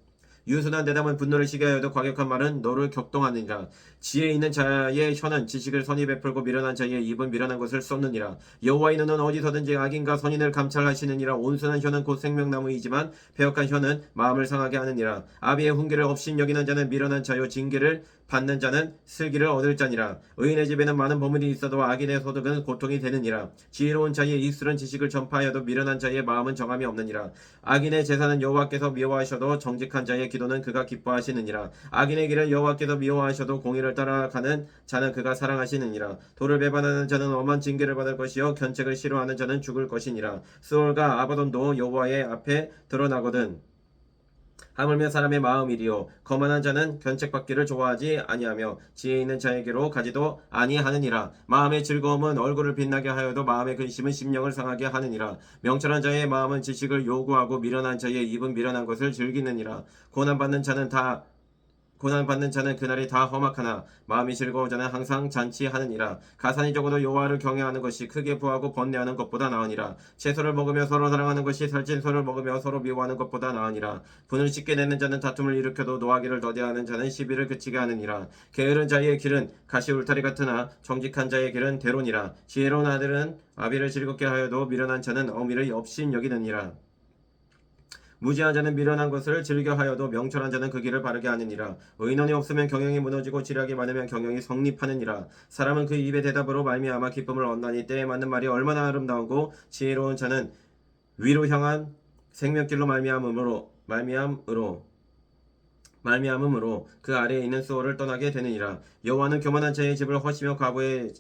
유순한 대담은 분노를 시게 하여도 과격한 말은 너를 격동하느니라. 지혜 있는 자의 혀는 지식을 선히 베풀고 미련한 자의 입은 미련한 것을 쏟느니라. 여호와의 눈은 어디서든지 악인과 선인을 감찰하시느니라. 온순한 혀는 곧 생명나무이지만 배역한 혀는 마음을 상하게 하느니라. 아비의 훈계를 없인 여기는 자는 미련한 자요 징계를 받는 자는 슬기를 얻을 자니라. 의인의 집에는 많은 보물이 있어도 악인의 소득은 고통이 되느니라. 지혜로운 자의 입술은 지식을 전파하여도 미련한 자의 마음은 정함이 없느니라. 악인의 제사는 여호와께서 미워하셔도 정직한 자의 기도는 그가 기뻐하시느니라. 악인의 길을 여호와께서 미워하셔도 공의를 따라가는 자는 그가 사랑하시느니라. 도를 배반하는 자는 엄한 징계를 받을 것이요 견책을 싫어하는 자는 죽을 것이니라. 스올과 아바돈도 여호와의 앞에 드러나거든 하물며 사람의 마음이리요 거만한 자는 견책받기를 좋아하지 아니하며 지혜 있는 자에게로 가지도 아니하느니라. 마음의 즐거움은 얼굴을 빛나게 하여도 마음의 근심은 심령을 상하게 하느니라. 명철한 자의 마음은 지식을 요구하고 미련한 자의 입은 미련한 것을 즐기느니라. 고난받는 자는 그날이 다 험악하나 마음이 즐거운 자는 항상 잔치하느니라. 가산이 적어도 여호와를 경외하는 것이 크게 부하고 번뇌하는 것보다 나으니라. 채소를 먹으며 서로 사랑하는 것이 살찐 소를 먹으며 서로 미워하는 것보다 나으니라. 분을 씻게 내는 자는 다툼을 일으켜도 노하기를 더디하는 자는 시비를 그치게 하느니라. 게으른 자의 길은 가시 울타리 같으나 정직한 자의 길은 대로니라. 지혜로운 아들은 아비를 즐겁게 하여도 미련한 자는 어미를 업신 여기느니라. 무지한 자는 미련한 것을 즐겨하여도 명철한 자는 그 길을 바르게 하느니라. 의논이 없으면 경영이 무너지고 지략이 많으면 경영이 성립하느니라. 사람은 그 입의 대답으로 말미암아 기쁨을 얻나니 때에 맞는 말이 얼마나 아름다우고 지혜로운 자는 위로 향한 생명길로 말미암음으로 그 아래에 있는 수호를 떠나게 되느니라. 여호와는 교만한 자의 집을 허시며 과부의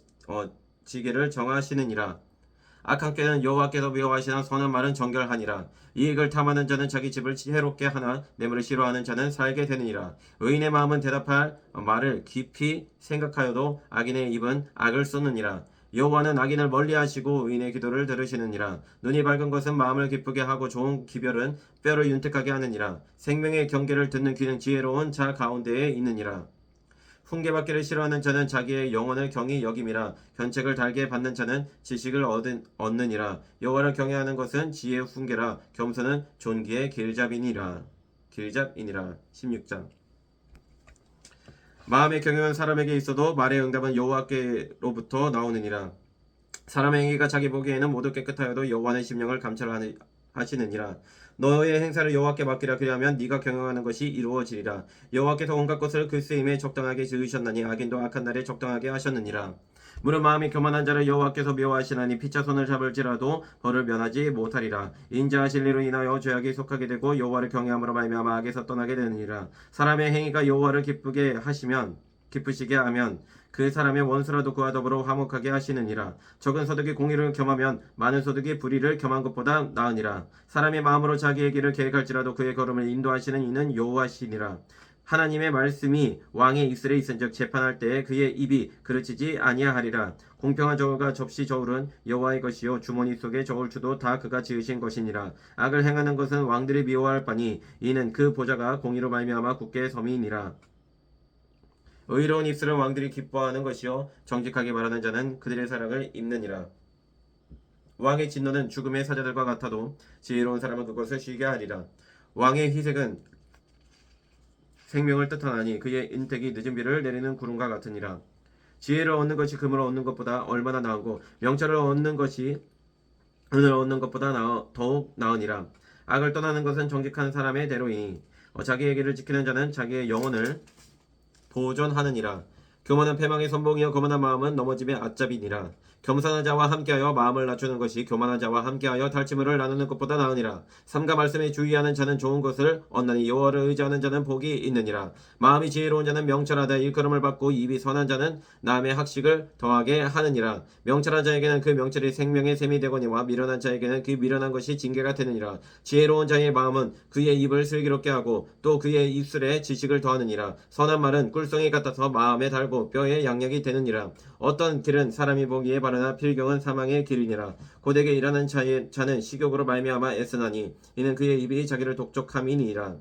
지게를 정하시느니라. 악한 꾀는 여호와께서 미워하시나 선한 말은 정결하니라. 이익을 탐하는 자는 자기 집을 해롭게 하나 뇌물을 싫어하는 자는 살게 되느니라. 의인의 마음은 대답할 말을 깊이 생각하여도 악인의 입은 악을 쏟느니라. 여호와는 악인을 멀리하시고 의인의 기도를 들으시느니라. 눈이 밝은 것은 마음을 기쁘게 하고 좋은 기별은 뼈를 윤택하게 하느니라. 생명의 경계를 듣는 귀는 지혜로운 자 가운데에 있느니라. 훈계받기를 싫어하는 자는 자기의 영혼을 경히 여김이라. 견책을 달게 받는 자는 지식을 얻느니라. 여호와를 경외하는 것은 지혜의 훈계라. 겸손은 존귀의 길잡이니라. 16장. 마음의 경영은 사람에게 있어도 말의 응답은 여호와께로부터 나오느니라. 사람의 행위가 자기 보기에는 모두 깨끗하여도 여호와는 심령을 감찰하시느니라. 너의 행사를 여호와께 맡기라. 그리하면 네가 경영하는 것이 이루어지리라. 여호와께서 온갖 것을 그 쓰임에 적당하게 지으셨나니 악인도 악한 날에 적당하게 하셨느니라. 무릇 마음이 교만한 자를 여호와께서 미워하시나니 피차 손을 잡을지라도 벌을 면하지 못하리라. 인자하실 일로 인하여 죄악이 속하게 되고 여호와를 경외함으로 말미암아 악에서 떠나게 되느니라. 사람의 행위가 여호와를 기쁘시게 하면 그 사람의 원수라도 그와 더불어 화목하게 하시느니라. 적은 소득이 공의를 겸하면 많은 소득이 불의를 겸한 것보다 나으니라. 사람의 마음으로 자기의 길을 계획할지라도 그의 걸음을 인도하시는 이는 여호와시니라. 하나님의 말씀이 왕의 입술에 있은즉 재판할 때에 그의 입이 그르치지 아니하리라. 공평한 저울과 접시 저울은 여호와의 것이요 주머니 속의 저울추도 다 그가 지으신 것이니라. 악을 행하는 것은 왕들이 미워할 바니 이는 그 보좌가 공의로 말미암아 굳게 섬이니라. 의로운 입술은 왕들이 기뻐하는 것이요 정직하게 말하는 자는 그들의 사랑을 입느니라. 왕의 진노는 죽음의 사자들과 같아도 지혜로운 사람은 그것을 쉬게 하리라. 왕의 희색은 생명을 뜻하나니 그의 인택이 늦은 비를 내리는 구름과 같으니라. 지혜를 얻는 것이 금을 얻는 것보다 얼마나 나은고 명철을 얻는 것이 은을 얻는 것보다 더욱 나으니라. 악을 떠나는 것은 정직한 사람의 대로이니 자기의 길을 지키는 자는 자기의 영혼을 보존하느니라. 교만은 패망의 선봉이요 거만한 마음은 넘어짐의 앗잡이니라. 겸손한 자와 함께하여 마음을 낮추는 것이 교만한 자와 함께하여 탈취물을 나누는 것보다 나으니라. 삼가 말씀에 주의하는 자는 좋은 것을 얻나니 여호와를 의지하는 자는 복이 있느니라. 마음이 지혜로운 자는 명철하다 일컬음을 받고 입이 선한 자는 남의 학식을 더하게 하느니라. 명철한 자에게는 그 명철이 생명의 샘이 되거니와 미련한 자에게는 그 미련한 것이 징계가 되느니라. 지혜로운 자의 마음은 그의 입을 슬기롭게 하고 또 그의 입술에 지식을 더하느니라. 선한 말은 꿀송이 같아서 마음에 달고 뼈에 양약이 되느니라. 어떤 길은 사람이 보기에 바르나 필경은 사망의 길이니라. 고되게 일하는 자는 식욕으로 말미암아 애쓰나니 이는 그의 입이 자기를 독촉함이니라.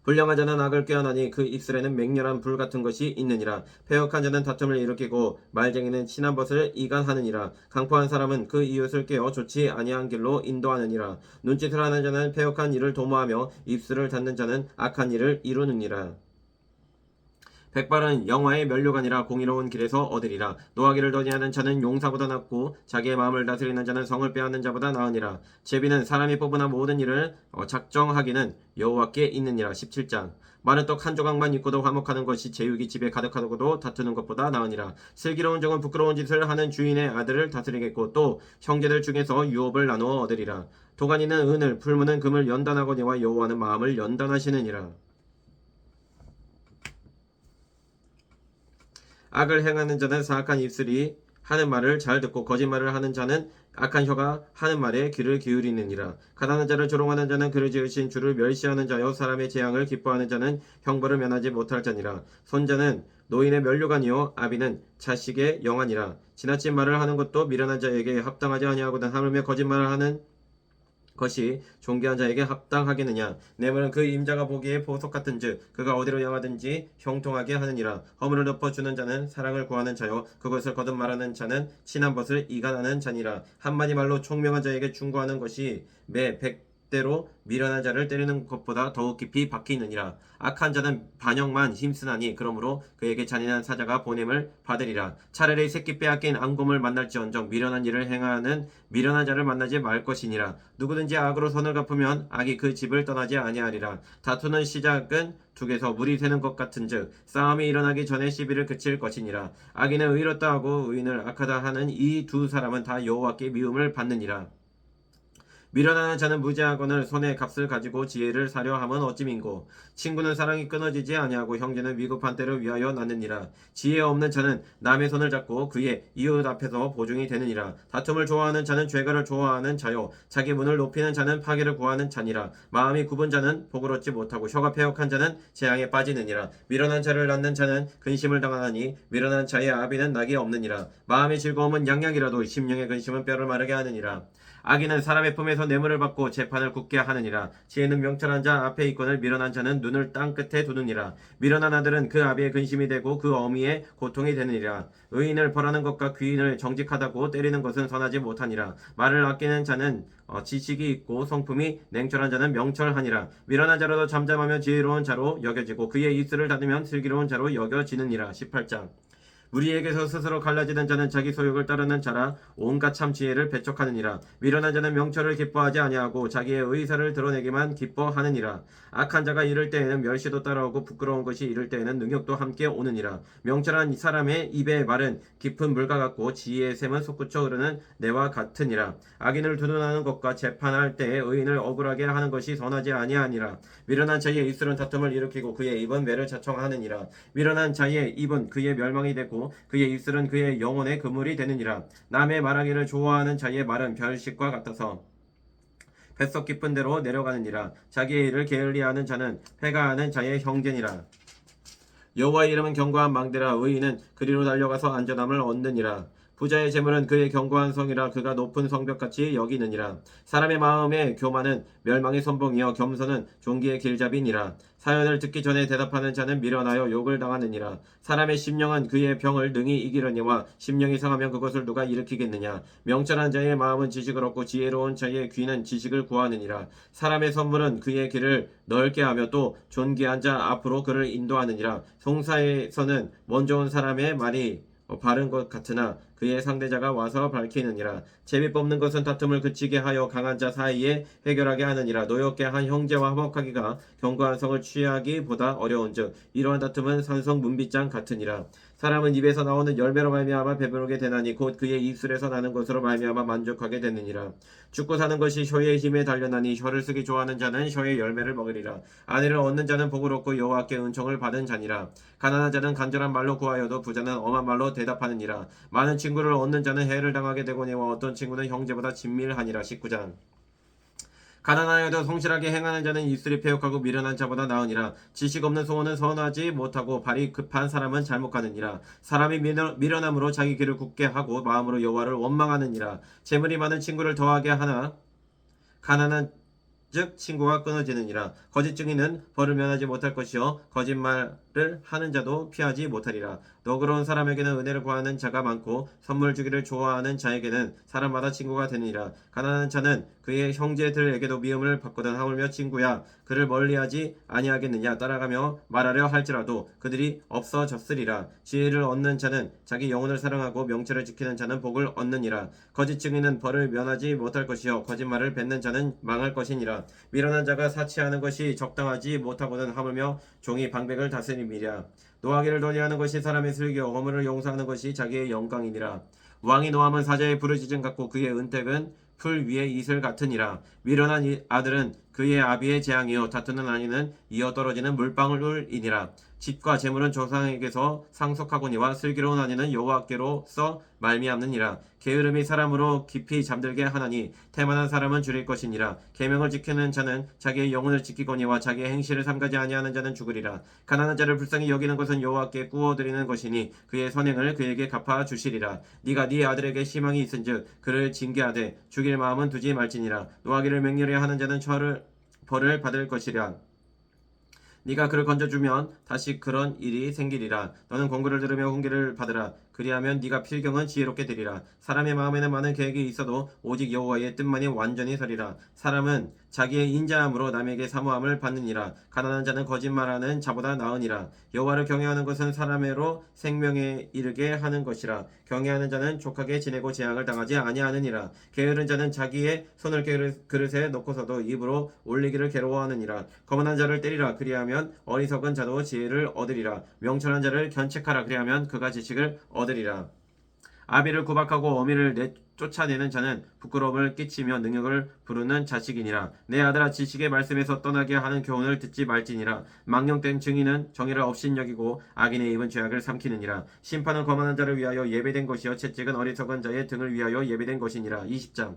불량한 자는 악을 꾀하나니 그 입술에는 맹렬한 불 같은 것이 있느니라. 패역한 자는 다툼을 일으키고 말쟁이는 친한 벗을 이간하느니라. 강포한 사람은 그 이웃을 깨어 좋지 아니한 길로 인도하느니라. 눈짓을 하는 자는 패역한 일을 도모하며 입술을 닫는 자는 악한 일을 이루느니라. 백발은 영화의 면류관이라 공의로운 길에서 얻으리라. 노하기를 더디하는 자는 용사보다 낫고 자기의 마음을 다스리는 자는 성을 빼앗는 자보다 나으니라. 제비는 사람이 뽑으나 모든 일을 작정하기는 여호와께 있느니라. 17장. 마른 떡 한 조각만 있고도 화목하는 것이 제육이 집에 가득하고도 다투는 것보다 나으니라. 슬기로운 종은 부끄러운 짓을 하는 주인의 아들을 다스리겠고 또 형제들 중에서 유업을 나누어 얻으리라. 도가니는 은을 풀무는 금을 연단하거니와 여호와는 마음을 연단하시느니라. 악을 행하는 자는 사악한 입술이 하는 말을 잘 듣고 거짓말을 하는 자는 악한 혀가 하는 말에 귀를 기울이느니라. 가난한 자를 조롱하는 자는 그를 지으신 주를 멸시하는 자요 사람의 재앙을 기뻐하는 자는 형벌을 면하지 못할 자니라. 손자는 노인의 면류관이요 아비는 자식의 영안이라. 지나친 말을 하는 것도 미련한 자에게 합당하지 아니하거든 하물며 거짓말을 하는 것이 존귀한 자에게 합당하겠느냐. 뇌물은 그 임자가 보기에 보석 같은즉 그가 어디로 향하든지 형통하게 하느니라. 허물을 덮어주는 자는 사랑을 구하는 자요 그것을 거듭 말하는 자는 친한 것을 이간하는 자니라. 한마디 말로 총명한 자에게 충고하는 것이 매 100대로 미련한 자를 때리는 것보다 더욱 깊이 박히느니라. 악한 자는 반역만 힘쓰나니 그러므로 그에게 잔인한 사자가 보냄을 받으리라. 차라리 새끼 빼앗긴 앙금을 만날지언정 미련한 일을 행하는 미련한 자를 만나지 말 것이니라. 누구든지 악으로 선을 갚으면 악이 그 집을 떠나지 아니하리라. 다투는 시작은 둑에서 물이 새는 것 같은즉 싸움이 일어나기 전에 시비를 그칠 것이니라. 악인은 의롭다 하고 의인을 악하다 하는 이 두 사람은 다 여호와께 미움을 받느니라. 미련하는 자는 무지하거늘 손에 값을 가지고 지혜를 사려 함은 어찌민고. 친구는 사랑이 끊어지지 아니하고 형제는 위급한 때를 위하여 낳느니라. 지혜 없는 자는 남의 손을 잡고 그의 이웃 앞에서 보증이 되느니라. 다툼을 좋아하는 자는 죄가를 좋아하는 자요 자기 문을 높이는 자는 파괴를 구하는 자니라. 마음이 굽은 자는 복을 얻지 못하고 혀가 패역한 자는 재앙에 빠지느니라. 미련한 자를 낳는 자는 근심을 당하나니 미련한 자의 아비는 낙이 없느니라. 마음의 즐거움은 양약이라도 심령의 근심은 뼈를 마르게 하느니라. 악인은 사람의 품에서 뇌물을 받고 재판을 굳게 하느니라. 지혜는 명철한 자 앞에 있거늘 미련한 자는 눈을 땅 끝에 두느니라. 미련한 아들은 그 아비의 근심이 되고 그 어미의 고통이 되느니라. 의인을 벌하는 것과 귀인을 정직하다고 때리는 것은 선하지 못하니라. 말을 아끼는 자는 지식이 있고 성품이 냉철한 자는 명철하니라. 미련한 자라도 잠잠하면 지혜로운 자로 여겨지고 그의 입술을 닫으면 슬기로운 자로 여겨지느니라. 18장. 무리에게서 스스로 갈라지는 자는 자기 소욕을 따르는 자라 온갖 참 지혜를 배척하느니라. 미련한 자는 명철을 기뻐하지 아니하고 자기의 의사를 드러내기만 기뻐하느니라. 악한 자가 이를 때에는 멸시도 따라오고 부끄러운 것이 이를 때에는 능욕도 함께 오느니라. 명철한 사람의 입의 말은 깊은 물과 같고 지혜의 샘은 솟구쳐 흐르는 내와 같으니라. 악인을 두둔하는 것과 재판할 때에 의인을 억울하게 하는 것이 선하지 아니하니라. 미련한 자의 입술은 다툼을 일으키고 그의 입은 매를 자청하느니라. 미련한 자의 입은 그의 멸망이 되고 그의 입술은 그의 영혼의 그물이 되느니라. 남의 말하기를 좋아하는 자의 말은 별식과 같아서 뱃속 깊은 데로 내려가느니라. 자기의 일을 게을리하는 자는 패가하는 자의 형제니라. 여호와의 이름은 견고한 망대라. 의인은 그리로 달려가서 안전함을 얻느니라. 부자의 재물은 그의 견고한 성이라. 그가 높은 성벽같이 여기느니라. 사람의 마음의 교만은 멸망의 선봉이여 겸손은 종기의 길잡이니라. 사연을 듣기 전에 대답하는 자는 미련하여 욕을 당하느니라. 사람의 심령은 그의 병을 능히 이기려니와 심령이 상하면 그것을 누가 일으키겠느냐. 명철한 자의 마음은 지식을 얻고 지혜로운 자의 귀는 지식을 구하느니라. 사람의 선물은 그의 길을 넓게 하며 또 존귀한 자 앞으로 그를 인도하느니라. 송사에서는 먼저 온 사람의 말이 바른 것 같으나 그의 상대자가 와서 밝히느니라. 제비 뽑는 것은 다툼을 그치게 하여 강한 자 사이에 해결하게 하느니라. 노엽게 한 형제와 화목하기가 견고한 성을 취하기보다 어려운즉 이러한 다툼은 산성 문빗장 같으니라. 사람은 입에서 나오는 열매로 말미암아 배부르게 되나니 곧 그의 입술에서 나는 것으로 말미암아 만족하게 되느니라. 죽고 사는 것이 혀의 힘에 달려나니 혀를 쓰기 좋아하는 자는 혀의 열매를 먹으리라. 아내를 얻는 자는 복을 얻고 여호와께 은총을 받은 자니라. 가난한 자는 간절한 말로 구하여도 부자는 엄한 말로 대답하느니라. 많은 친구를 얻는 자는 해를 당하게 되거니와 어떤 친구는 형제보다 친밀하니라. 19장. 가난하여도 성실하게 행하는 자는 입술이 패역하고 미련한 자보다 나으니라. 지식 없는 소원은 선하지 못하고 발이 급한 사람은 잘못 가느니라. 사람이 미련함으로 자기 길을 굳게 하고 마음으로 여호와를 원망하느니라. 재물이 많은 친구를 더하게 하나 가난한 즉 친구가 끊어지느니라. 거짓 증인은 벌을 면하지 못할 것이요 거짓말을 하는 자도 피하지 못하리라. 너그러운 사람에게는 은혜를 구하는 자가 많고 선물 주기를 좋아하는 자에게는 사람마다 친구가 되느니라. 가난한 자는 그의 형제들에게도 미움을 받거든 하물며 친구야 그를 멀리하지 아니하겠느냐. 따라가며 말하려 할지라도 그들이 없어졌으리라. 지혜를 얻는 자는 자기 영혼을 사랑하고 명철을 지키는 자는 복을 얻느니라. 거짓 증인은 벌을 면하지 못할 것이요 거짓말을 뱉는 자는 망할 것이니라. 미련한 자가 사치하는 것이 적당하지 못하거든 하물며 종이 방백을 다스림이랴. 노하기를 더디하는 것이 사람의 슬기요 허물을 용서하는 것이 자기의 영광이니라. 왕이 노함은 사자의 부르짖음 같고 그의 은택은 풀 위의 이슬 같으니라. 미련한 아들은 그의 아비의 재앙이요 다투는 아이는 이어 떨어지는 물방울이니라. 집과 재물은 조상에게서 상속하거니와 슬기로운 아내는 여호와께로서 말미암느니라. 게으름이 사람으로 깊이 잠들게 하나니 태만한 사람은 줄일 것이니라. 계명을 지키는 자는 자기의 영혼을 지키거니와 자기의 행실을 삼가지 아니하는 자는 죽으리라. 가난한 자를 불쌍히 여기는 것은 여호와께 구워드리는 것이니 그의 선행을 그에게 갚아 주시리라. 네가 네 아들에게 희망이 있은즉 그를 징계하되 죽일 마음은 두지 말지니라. 노하기를 맹렬히 하는 자는 벌을 받을 것이라. 네가 그를 건져주면 다시 그런 일이 생기리라. 너는 공부를 들으며 훈계를 받으라. 그리하면 네가 필경은 지혜롭게 되리라. 사람의 마음에는 많은 계획이 있어도 오직 여호와의 뜻만이 완전히 서리라. 사람은 자기의 인자함으로 남에게 사모함을 받느니라. 가난한 자는 거짓말하는 자보다 나으니라. 여호와를 경외하는 것은 사람의로 생명에 이르게 하는 것이라. 경외하는 자는 족하게 지내고 재앙을 당하지 아니하느니라. 게으른 자는 자기의 손을 그릇에 넣고서도 입으로 올리기를 괴로워하느니라. 거만한 자를 때리라. 그리하면 어리석은 자도 지혜를 얻으리라. 명철한 자를 견책하라. 그리하면 그가 지식을 얻으리라. 아비를 구박하고 어미를 쫓아내는 자는 부끄러움을 끼치며 능욕을 부르는 자식이니라. 내 아들아 지식의 말씀에서 떠나게 하는 교훈을 듣지 말지니라. 망령된 증인은 정의를 업신여기고 악인의 입은 죄악을 삼키느니라. 심판은 거만한 자를 위하여 예배된 것이요 채찍은 어리석은 자의 등을 위하여 예배된 것이니라. 20장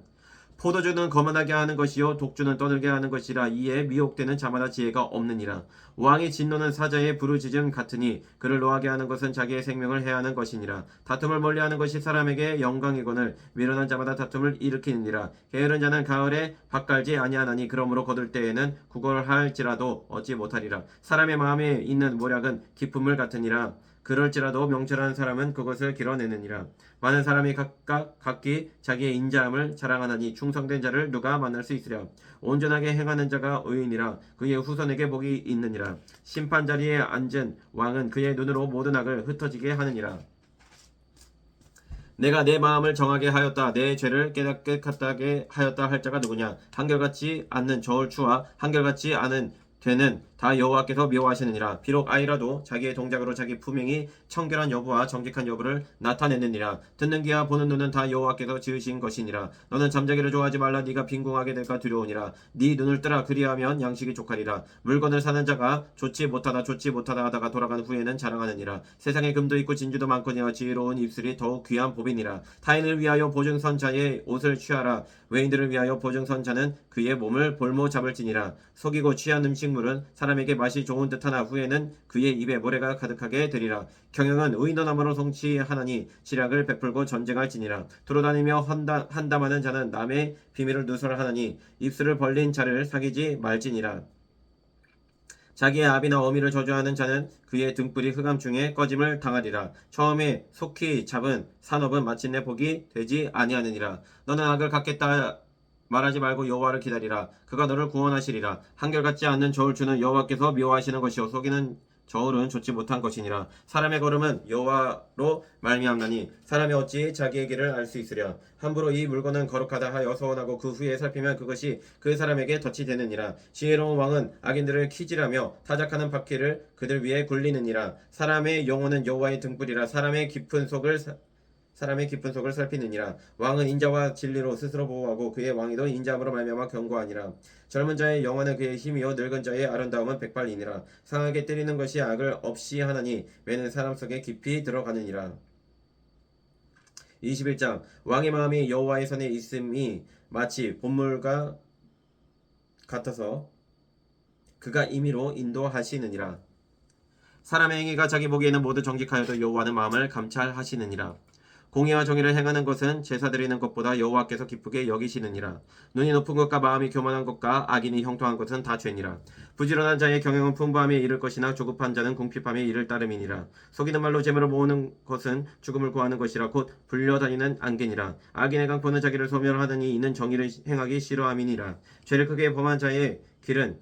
포도주는 거만하게 하는 것이요 독주는 떠들게 하는 것이라. 이에 미혹되는 자마다 지혜가 없느니라. 왕의 진노는 사자의 부르짖음 같으니 그를 노하게 하는 것은 자기의 생명을 해하는 것이니라. 다툼을 멀리하는 것이 사람에게 영광이거늘 미련한 자마다 다툼을 일으키느니라. 게으른 자는 가을에 밭 갈지 아니하나니 그러므로 거둘 때에는 구걸할지라도 얻지 못하리라. 사람의 마음에 있는 모략은 깊은 물 같으니라. 그럴지라도 명철한 사람은 그것을 길어내느니라. 많은 사람이 각기 자기의 인자함을 자랑하나니 충성된 자를 누가 만날 수 있으랴. 온전하게 행하는 자가 의인이라. 그의 후손에게 복이 있느니라. 심판 자리에 앉은 왕은 그의 눈으로 모든 악을 흩어지게 하느니라. 내가 내 마음을 정하게 하였다. 내 죄를 깨닫게 하였다 할 자가 누구냐. 한결같지 않는 저울추와 한결같지 않은 되는 다 여호와께서 미워하시느니라. 비록 아이라도 자기의 동작으로 자기 품행이 청결한 여부와 정직한 여부를 나타내느니라. 듣는 귀와 보는 눈은 다 여호와께서 지으신 것이니라. 너는 잠자기를 좋아하지 말라. 네가 빈궁하게 될까 두려우니라. 네 눈을 뜨라. 그리하면 양식이 족하리라. 물건을 사는 자가 좋지 못하다 하다가 돌아간 후에는 자랑하느니라. 세상에 금도 있고 진주도 많거니와 지혜로운 입술이 더욱 귀한 법이니라. 타인을 위하여 보증선 자의 옷을 취하라. 외인들을 위하여 보증선 자는 그의 몸을 볼모 잡을지니라. 속이고 취한 음식물은 사람에게 맛이 좋은 듯하나 후에는 그의 입에 모래가 가득하게 되리라. 경영은 의논함으로 성취하나니 지략을 베풀고 전쟁할지니라. 두루다니며 한담하는 자는 남의 비밀을 누설하나니 입술을 벌린 자를 사귀지 말지니라. 자기의 아비나 어미를 저주하는 자는 그의 등불이 흑암 중에 꺼짐을 당하리라. 처음에 속히 잡은 산업은 마침내 복이 되지 아니하느니라. 너는 악을 갚겠다 말하지 말고 여호와를 기다리라. 그가 너를 구원하시리라. 한결같지 않는 저울추는 여호와께서 미워하시는 것이요 속이는 저울은 좋지 못한 것이니라. 사람의 걸음은 여호와로 말미암나니 사람이 어찌 자기의 길을 알 수 있으랴. 함부로 이 물건은 거룩하다 하여 서원하고 그 후에 살피면 그것이 그 사람에게 덫이 되느니라. 지혜로운 왕은 악인들을 키질하며 타작하는 바퀴를 그들 위에 굴리느니라. 사람의 영혼은 여호와의 등불이라. 사람의 깊은 속을 살피느니라. 왕은 인자와 진리로 스스로 보호하고 그의 왕위도 인자함으로 말미암아 견고하니라. 젊은 자의 영화는 그의 힘이요 늙은 자의 아름다움은 백발이니라. 상하게 때리는 것이 악을 없이 하나니 매는 사람 속에 깊이 들어가느니라. 21장 왕의 마음이 여호와의 손에 있음이 마치 본물과 같아서 그가 임의로 인도하시느니라. 사람의 행위가 자기 보기에는 모두 정직하여도 여호와는 마음을 감찰하시느니라. 공의와 정의를 행하는 것은 제사 드리는 것보다 여호와께서 기쁘게 여기시느니라. 눈이 높은 것과 마음이 교만한 것과 악인이 형통한 것은 다 죄니라. 부지런한 자의 경영은 풍부함에 이를 것이나 조급한 자는 궁핍함에 이를 따름이니라. 속이는 말로 재물을 모으는 것은 죽음을 구하는 것이라 곧 불려다니는 안개니라. 악인의 강포는 자기를 소멸하더니 이는 정의를 행하기 싫어함이니라. 죄를 크게 범한 자의 길은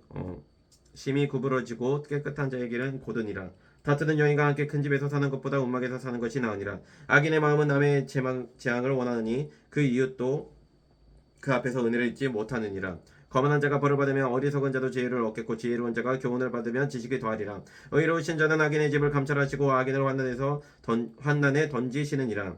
심히 구부러지고 깨끗한 자의 길은 고드니라. 다투는 여인과 함께 큰 집에서 사는 것보다 움막에서 사는 것이 나으니라. 악인의 마음은 남의 재앙을 원하느니 그 이웃도 그 앞에서 은혜를 잊지 못하느니라. 거만한 자가 벌을 받으면 어리석은 자도 지혜를 얻겠고 지혜로운 자가 교훈을 받으면 지식이 더하리라. 의로우신 자는 악인의 집을 감찰하시고 악인을 환난에 던지시느니라.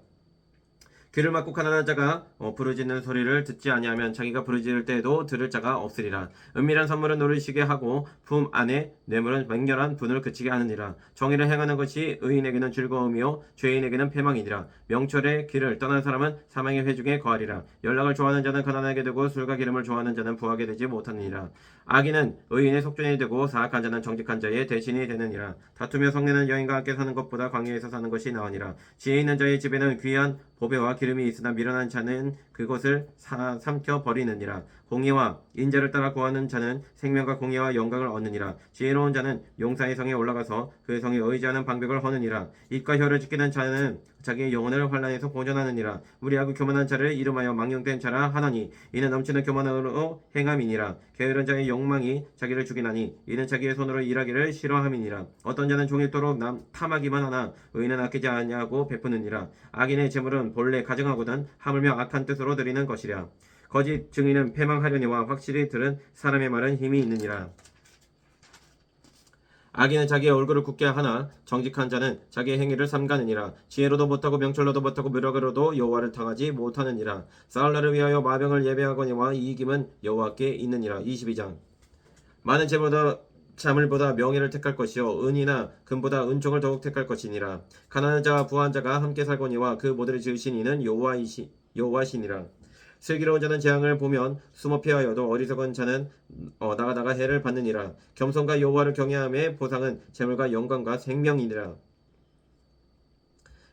귀를 막고 가난한 자가 부르짖는 소리를 듣지 아니하면 자기가 부르짖을 때에도 들을 자가 없으리라. 은밀한 선물은 노리시게 하고 품 안에 뇌물은 맹렬한 분을 그치게 하느니라. 정의를 행하는 것이 의인에게는 즐거움이요 죄인에게는 패망이니라. 명철의 길을 떠난 사람은 사망의 회중에 거하리라. 연락을 좋아하는 자는 가난하게 되고 술과 기름을 좋아하는 자는 부하게 되지 못하느니라. 악인은 의인의 속전이 되고 사악한 자는 정직한 자의 대신이 되느니라. 다투며 성내는 여인과 함께 사는 것보다 광야에서 사는 것이 나으니라. 지혜 있는 자의 집에는 귀한 보배와 기름이 있으나 미련한 자는 그것을 삼켜 버리느니라. 공의와 인자를 따라 구하는 자는 생명과 공의와 영광을 얻느니라. 지혜로운 자는 용사의 성에 올라가서 그 성에 의지하는 방벽을 허느니라. 입과 혀를 지키는 자는 자기의 영혼을 환난에서 보존하느니라. 무리하고 교만한 자를 이름하여 망령된 자라 하나니 이는 넘치는 교만으로 행함이니라. 게으른 자의 욕망이 자기를 죽이나니 이는 자기의 손으로 일하기를 싫어함이니라. 어떤 자는 종일토록 탐하기만 하나 의인은 아끼지 아니하고 베푸느니라. 악인의 재물은 본래 가증하거든 하물며 악한 뜻으로 드리는 것이랴. 거짓 증인은 패망하려니와 확실히 들은 사람의 말은 힘이 있느니라. 악인은 자기의 얼굴을 굳게 하나 정직한 자는 자기의 행위를 삼가느니라. 지혜로도 못하고 명철로도 못하고 무력으로도 여호와를 당하지 못하느니라. 싸울 날을 위하여 마병을 예배하거니와 이김은 여호와께 있느니라. 22장. 많은 재보다 자물보다 명예를 택할 것이요 은이나 금보다 은총을 더욱 택할 것이니라. 가난한 자와 부한 자가 함께 살거니와 그 모델을 지으신 이는 여호와시니라. 슬기로운 자는 재앙을 보면 숨어 피하여도 어리석은 자는 나가다가 해를 받느니라. 겸손과 여호와를 경외함의 보상은 재물과 영광과 생명이니라.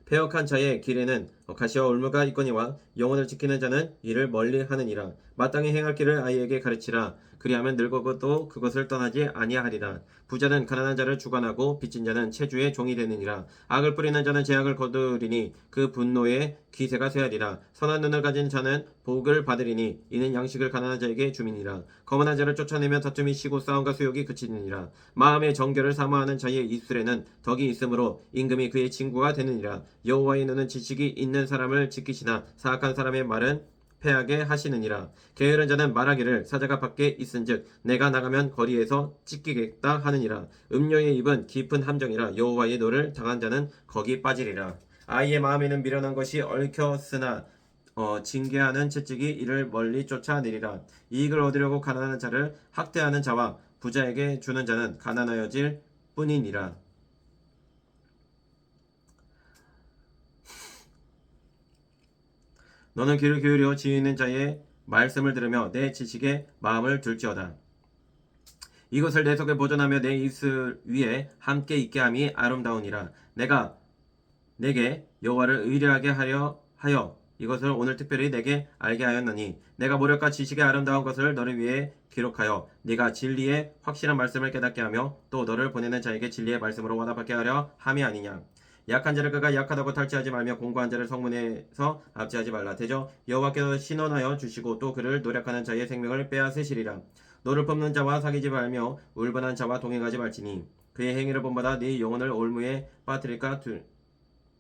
패역한 자의 길에는 가시와 울무가 있거니와 영혼을 지키는 자는 이를 멀리 하느니라. 마땅히 행할 길을 아이에게 가르치라. 그리하면 늙어도 그것을 떠나지 아니하리라. 부자는 가난한 자를 주관하고 빚진 자는 체주의 종이 되느니라. 악을 뿌리는 자는 재앙을 거두리니 그 분노에 기세가 쇠하리라. 선한 눈을 가진 자는 복을 받으리니 이는 양식을 가난한 자에게 주민이라. 거만한 자를 쫓아내면 다툼이 쉬고 싸움과 수욕이 그치느니라. 마음의 정결을 사모하는 자의 입술에는 덕이 있으므로 임금이 그의 친구가 되느니라. 여호와의 눈은 지식이 있는 사람을 지키시나 사악한 사람의 말은 패하게 하시느니라. 게으른 자는 말하기를 사자가 밖에 있은즉 내가 나가면 거리에서 찢기겠다 하느니라. 음료의 입은 깊은 함정이라. 여호와의 노를 당한 자는 거기 빠지리라. 아이의 마음에는 미련한 것이 얽혔으나 징계하는 채찍이 이를 멀리 쫓아내리라. 이익을 얻으려고 가난한 자를 학대하는 자와 부자에게 주는 자는 가난하여질 뿐이니라. 너는 귀를 기울여 지혜 있는 자의 말씀을 들으며 내 지식에 마음을 둘지어다. 이것을 내 속에 보존하며 내 입술 위에 함께 있게 함이 아름다우니라. 내가 내게 여호와를 의뢰하게 하여 이것을 오늘 특별히 내게 알게 하였나니 내가 모력과 지식의 아름다운 것을 너를 위해 기록하여 네가 진리의 확실한 말씀을 깨닫게 하며 또 너를 보내는 자에게 진리의 말씀으로 와답하게 하려 함이 아니냐. 약한 자를 그가 약하다고 탈취하지 말며 공고한 자를 성문에서 압제하지 말라. 대저 여호와께서 신원하여 주시고 또 그를 노력하는 자의 생명을 빼앗으시리라. 너를 뽑는 자와 사귀지 말며 울분한 자와 동행하지 말지니 그의 행위를 본받아 네 영혼을 올무에 빠뜨릴까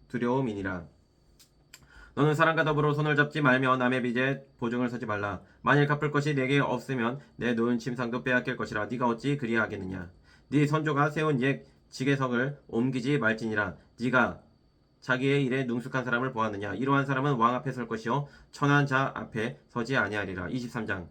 두려움이니라. 너는 사람과 더불어 손을 잡지 말며 남의 빚에 보증을 서지 말라. 만일 갚을 것이 내게 없으면 내 놓은 침상도 빼앗길 것이라. 네가 어찌 그리하겠느냐. 네 선조가 세운 옛 지게석을 옮기지 말지니라. 네가 자기의 일에 능숙한 사람을 보았느냐. 이러한 사람은 왕 앞에 설 것이요 천한 자 앞에 서지 아니하리라. 23장.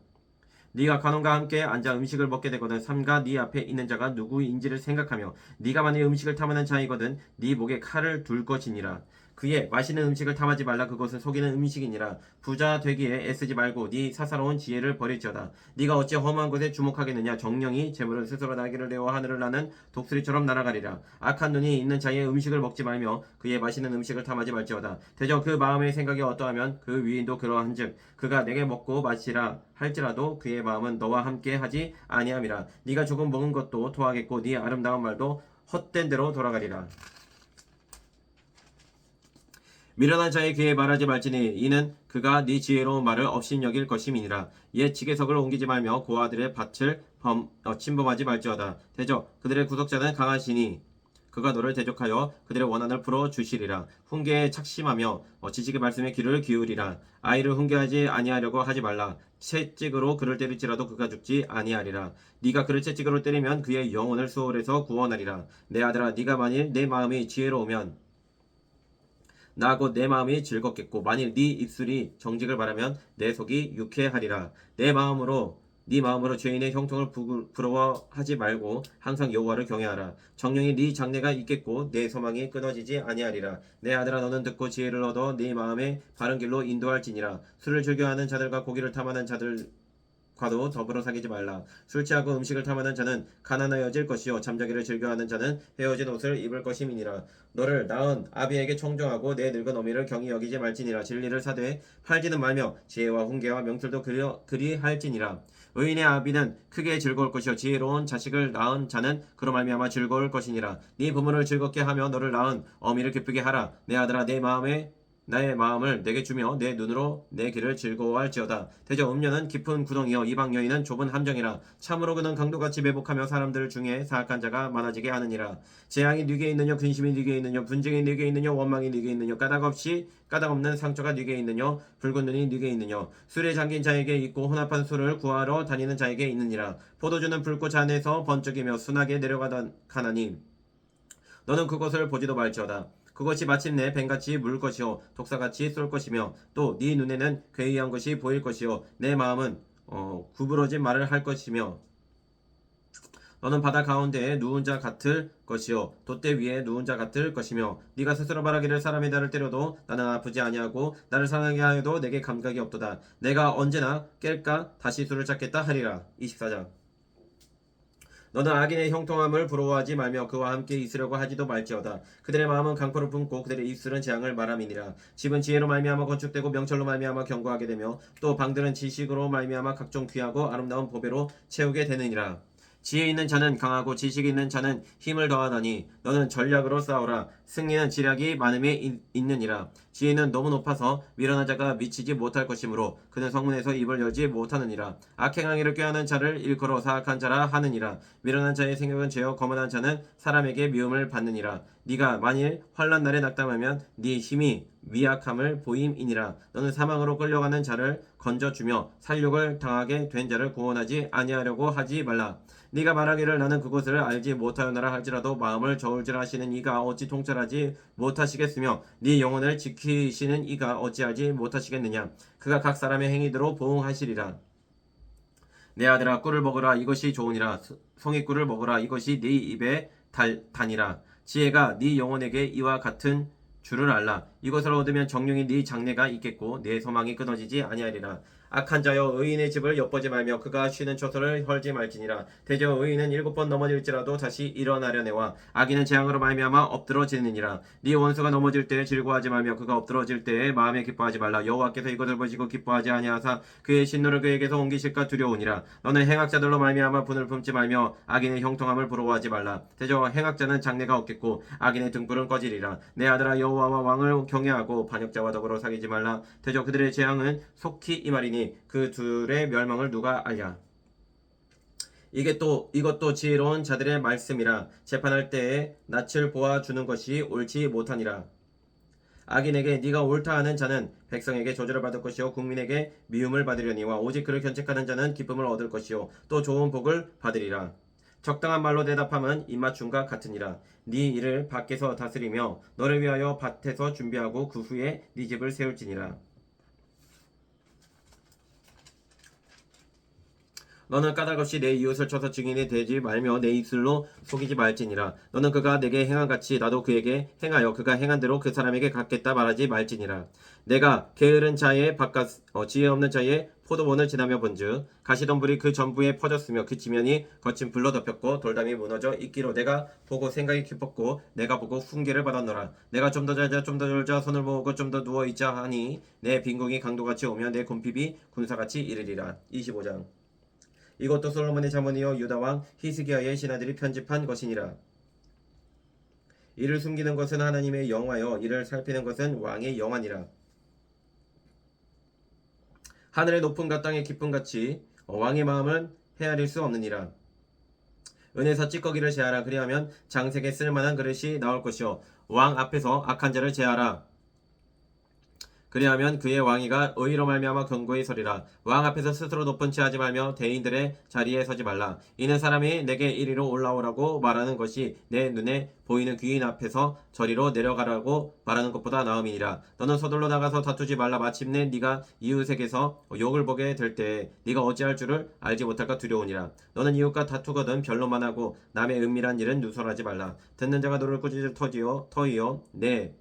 네가 간원과 함께 앉아 음식을 먹게 되거든 삼가 네 앞에 있는 자가 누구인지를 생각하며 네가 만일 음식을 탐하는 자이거든 네 목에 칼을 둘 것이니라. 그의 맛있는 음식을 탐하지 말라. 그것은 속이는 음식이니라. 부자 되기에 애쓰지 말고 네 사사로운 지혜를 버릴지어다. 네가 어찌 험한 것에 주목하겠느냐. 정령이 재물은 스스로 날개를 내어 하늘을 나는 독수리처럼 날아가리라. 악한 눈이 있는 자의 음식을 먹지 말며 그의 맛있는 음식을 탐하지 말지어다. 대저 그 마음의 생각이 어떠하면 그 위인도 그러한즉 그가 내게 먹고 마시라 할지라도 그의 마음은 너와 함께 하지 아니함이라. 네가 조금 먹은 것도 토하겠고 네 아름다운 말도 헛된 대로 돌아가리라. 미련한 자의 귀에 말하지 말지니 이는 그가 네 지혜로운 말을 업신여길 것임이니라. 옛 지게석을 옮기지 말며 고아들의 밭을 침범하지 말지어다. 대저 그들의 구속자는 강하시니 그가 너를 대적하여 그들의 원한을 풀어 주시리라. 훈계에 착심하며 지식의 말씀에 귀를 기울이라. 아이를 훈계하지 아니하려고 하지 말라. 채찍으로 그를 때릴지라도 그가 죽지 아니하리라. 네가 그를 채찍으로 때리면 그의 영혼을 수월에서 구원하리라. 내 아들아 네가 만일 내 마음이 지혜로우면 나 곧 내 마음이 즐겁겠고 만일 네 입술이 정직을 바라면 내 속이 유쾌하리라. 네 마음으로 죄인의 형통을 부러워하지 말고 항상 여호와를 경외하라. 정령이 네 장래가 있겠고 내 소망이 끊어지지 아니하리라. 내 아들아 너는 듣고 지혜를 얻어 네 마음의 바른 길로 인도할지니라. 술을 즐겨하는 자들과 고기를 탐하는 자들과도 더불어 사귀지 말라. 술 취하고 음식을 탐하는 자는 가난하여질 것이요 잠자기를 즐겨하는 자는 헤어진 옷을 입을 것임이니라. 너를 낳은 아비에게 청정하고 내 늙은 어미를 경히 여기지 말지니라. 진리를 사되 팔지는 말며 지혜와 훈계와 명철도 그리할지니라. 의인의 아비는 크게 즐거울 것이요 지혜로운 자식을 낳은 자는 그로 말미암아 즐거울 것이니라. 네 부모를 즐겁게 하며 너를 낳은 어미를 기쁘게 하라. 내 아들아 나의 마음을 내게 주며 내 눈으로 내 길을 즐거워할지어다. 대저 음녀는 깊은 구덩이여 이방 여인은 좁은 함정이라. 참으로 그는 강도같이 매복하며 사람들 중에 사악한 자가 많아지게 하느니라. 재앙이 네게 있느냐 근심이 네게 있느냐 분쟁이 네게 있느냐 원망이 네게 있느냐 까닭 없는 상처가 네게 있느냐 붉은 눈이 네게 있느냐 술에 잠긴 자에게 있고 혼합한 술을 구하러 다니는 자에게 있느니라. 포도주는 불꽃 안에서 번쩍이며 순하게 내려가나니 너는 그것을 보지도 말지어다. 그것이 마침내 뱀같이 물 것이요 독사같이 쏠 것이며 또 네 눈에는 괴이한 것이 보일 것이요 내 마음은 구부러진 말을 할 것이며 너는 바다 가운데에 누운 자 같을 것이요 돛대 위에 누운 자 같을 것이며 네가 스스로 말하기를 사람이 나를 때려도 나는 아프지 아니하고 나를 상하게 하여도 내게 감각이 없도다. 내가 언제나 깰까 다시 술을 찾겠다 하리라. 24장 너는 악인의 형통함을 부러워하지 말며 그와 함께 있으려고 하지도 말지어다. 그들의 마음은 강포를 품고 그들의 입술은 재앙을 말함이니라. 집은 지혜로 말미암아 건축되고 명철로 말미암아 견고하게 되며 또 방들은 지식으로 말미암아 각종 귀하고 아름다운 보배로 채우게 되느니라. 지혜 있는 자는 강하고 지식 있는 자는 힘을 더하다니 너는 전략으로 싸우라. 승리는 지략이 많음에 있느니라. 지혜는 너무 높아서 미련한 자가 미치지 못할 것이므로 그는 성문에서 입을 열지 못하느니라. 악행하기를 꾀하는 자를 일컬어 사악한 자라 하느니라. 미련한 자의 생각은 죄요 거만한 자는 사람에게 미움을 받느니라. 네가 만일 환난 날에 낙담하면 네 힘이 미약함을 보임이니라. 너는 사망으로 끌려가는 자를 건져주며 살육을 당하게 된 자를 구원하지 아니하려고 하지 말라. 네가 말하기를 나는 그것을 알지 못하였나라 할지라도 마음을 저울질하시는 이가 어찌 통찰하지 못하시겠으며 네 영혼을 지키시는 이가 어찌 알지 못하시겠느냐. 그가 각 사람의 행위대로 보응하시리라. 내 아들아 꿀을 먹으라 이것이 좋으니라. 송이꿀을 먹으라 이것이 네 입에 다니라. 지혜가 네 영혼에게 이와 같은 줄을 알라. 이것을 얻으면 정령이 네 장래가 있겠고 내 소망이 끊어지지 아니하리라. 악한 자여 의인의 집을 엿보지 말며 그가 쉬는 처소를 헐지 말지니라. 대저 의인은 7번 넘어질지라도 다시 일어나려내와 악인은 재앙으로 말미암아 엎드러지느니라. 네 원수가 넘어질 때에 즐거워하지 말며 그가 엎드러질 때에 마음에 기뻐하지 말라. 여호와께서 이것을 보시고 기뻐하지 아니하사 그의 신노를 그에게서 옮기실까 두려우니라. 너는 행악자들로 말미암아 분을 품지 말며 악인의 형통함을 부러워하지 말라. 대저 행악자는 장래가 없겠고 악인의 등불은 꺼지리라. 내 아들아 여호와와 왕을 경외하고 반역자와 더불어 사귀지 말라. 대저 그들의 재앙은 속히 임하리니 그 둘의 멸망을 누가 알랴. 이것도 지혜로운 자들의 말씀이라. 재판할 때에 낯을 보아주는 것이 옳지 못하니라. 악인에게 네가 옳다 하는 자는 백성에게 저주를 받을 것이요 국민에게 미움을 받으려니와 오직 그를 견책하는 자는 기쁨을 얻을 것이요 또 좋은 복을 받으리라. 적당한 말로 대답함은 입맞춤과 같으니라. 네 일을 밖에서 다스리며 너를 위하여 밭에서 준비하고 그 후에 네 집을 세울지니라. 너는 까닭없이 내 이웃을 쳐서 증인이 되지 말며 내 입술로 속이지 말지니라. 너는 그가 내게 행한 같이 나도 그에게 행하여 그가 행한 대로 그 사람에게 갚겠다 말하지 말지니라. 내가 게으른 자의 바깥 지혜 없는 자의 포도원을 지나며 본즉 가시덤불이 그 전부에 퍼졌으며 그 지면이 거친 불로 덮였고 돌담이 무너져 있기로 내가 보고 생각이 깊었고 내가 보고 훈계를 받았노라. 내가 좀 더 자자 좀 더 졸자 손을 모으고 좀 더 누워 있자 하니 내 빈궁이 강도같이 오며 내 곰핍이 군사같이 이르리라. 25장. 이것도 솔로몬의 자문이요 유다 왕 히스기야의 신하들이 편집한 것이니라. 이를 숨기는 것은 하나님의 영화요 이를 살피는 것은 왕의 영화니라. 하늘의 높음과 땅의 깊음같이 왕의 마음은 헤아릴 수 없느니라. 은에서 찌꺼기를 제하라. 그리하면 장색에 쓸만한 그릇이 나올 것이요 왕 앞에서 악한 자를 제하라. 그리하면 그의 왕위가 의로 말미암아 견고히 서리라. 왕 앞에서 스스로 높은 채 하지 말며 대인들의 자리에 서지 말라. 이는 사람이 내게 이리로 올라오라고 말하는 것이 내 눈에 보이는 귀인 앞에서 저리로 내려가라고 말하는 것보다 나음이니라. 너는 서둘러 나가서 다투지 말라. 마침내 네가 이웃에게서 욕을 보게 될 때에 네가 어찌할 줄을 알지 못할까 두려우니라. 너는 이웃과 다투거든 변론만 하고 남의 은밀한 일은 누설하지 말라. 듣는 자가 너를 꾸짖을 터이요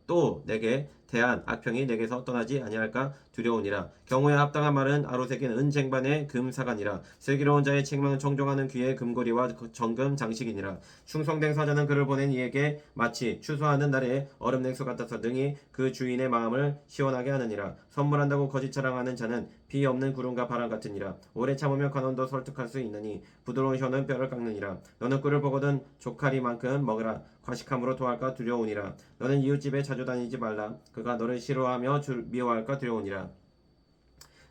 또 내게 대한 악평이 내게서 떠나지 아니할까 두려우니라. 경우에 합당한 말은 아로새긴 은쟁반의 금사관이라. 슬기로운 자의 책망은 청종하는 귀의 금고리와 정금 장식이니라. 충성된 사자는 그를 보낸 이에게 마치 추수하는 날에 얼음 냉수 같아서 능히 그 주인의 마음을 시원하게 하느니라. 선물한다고 거짓 자랑하는 자는 비 없는 구름과 바람 같으니라. 오래 참으면 관원도 설득할 수 있느니 부드러운 혀는 뼈를 깎느니라. 너는 꿀을 보거든 조카리만큼 먹으라. 과식함으로 토할까 두려우니라. 너는 이웃집에 자주 다니지 말라. 그가 너를 싫어하며 미워할까 두려우니라.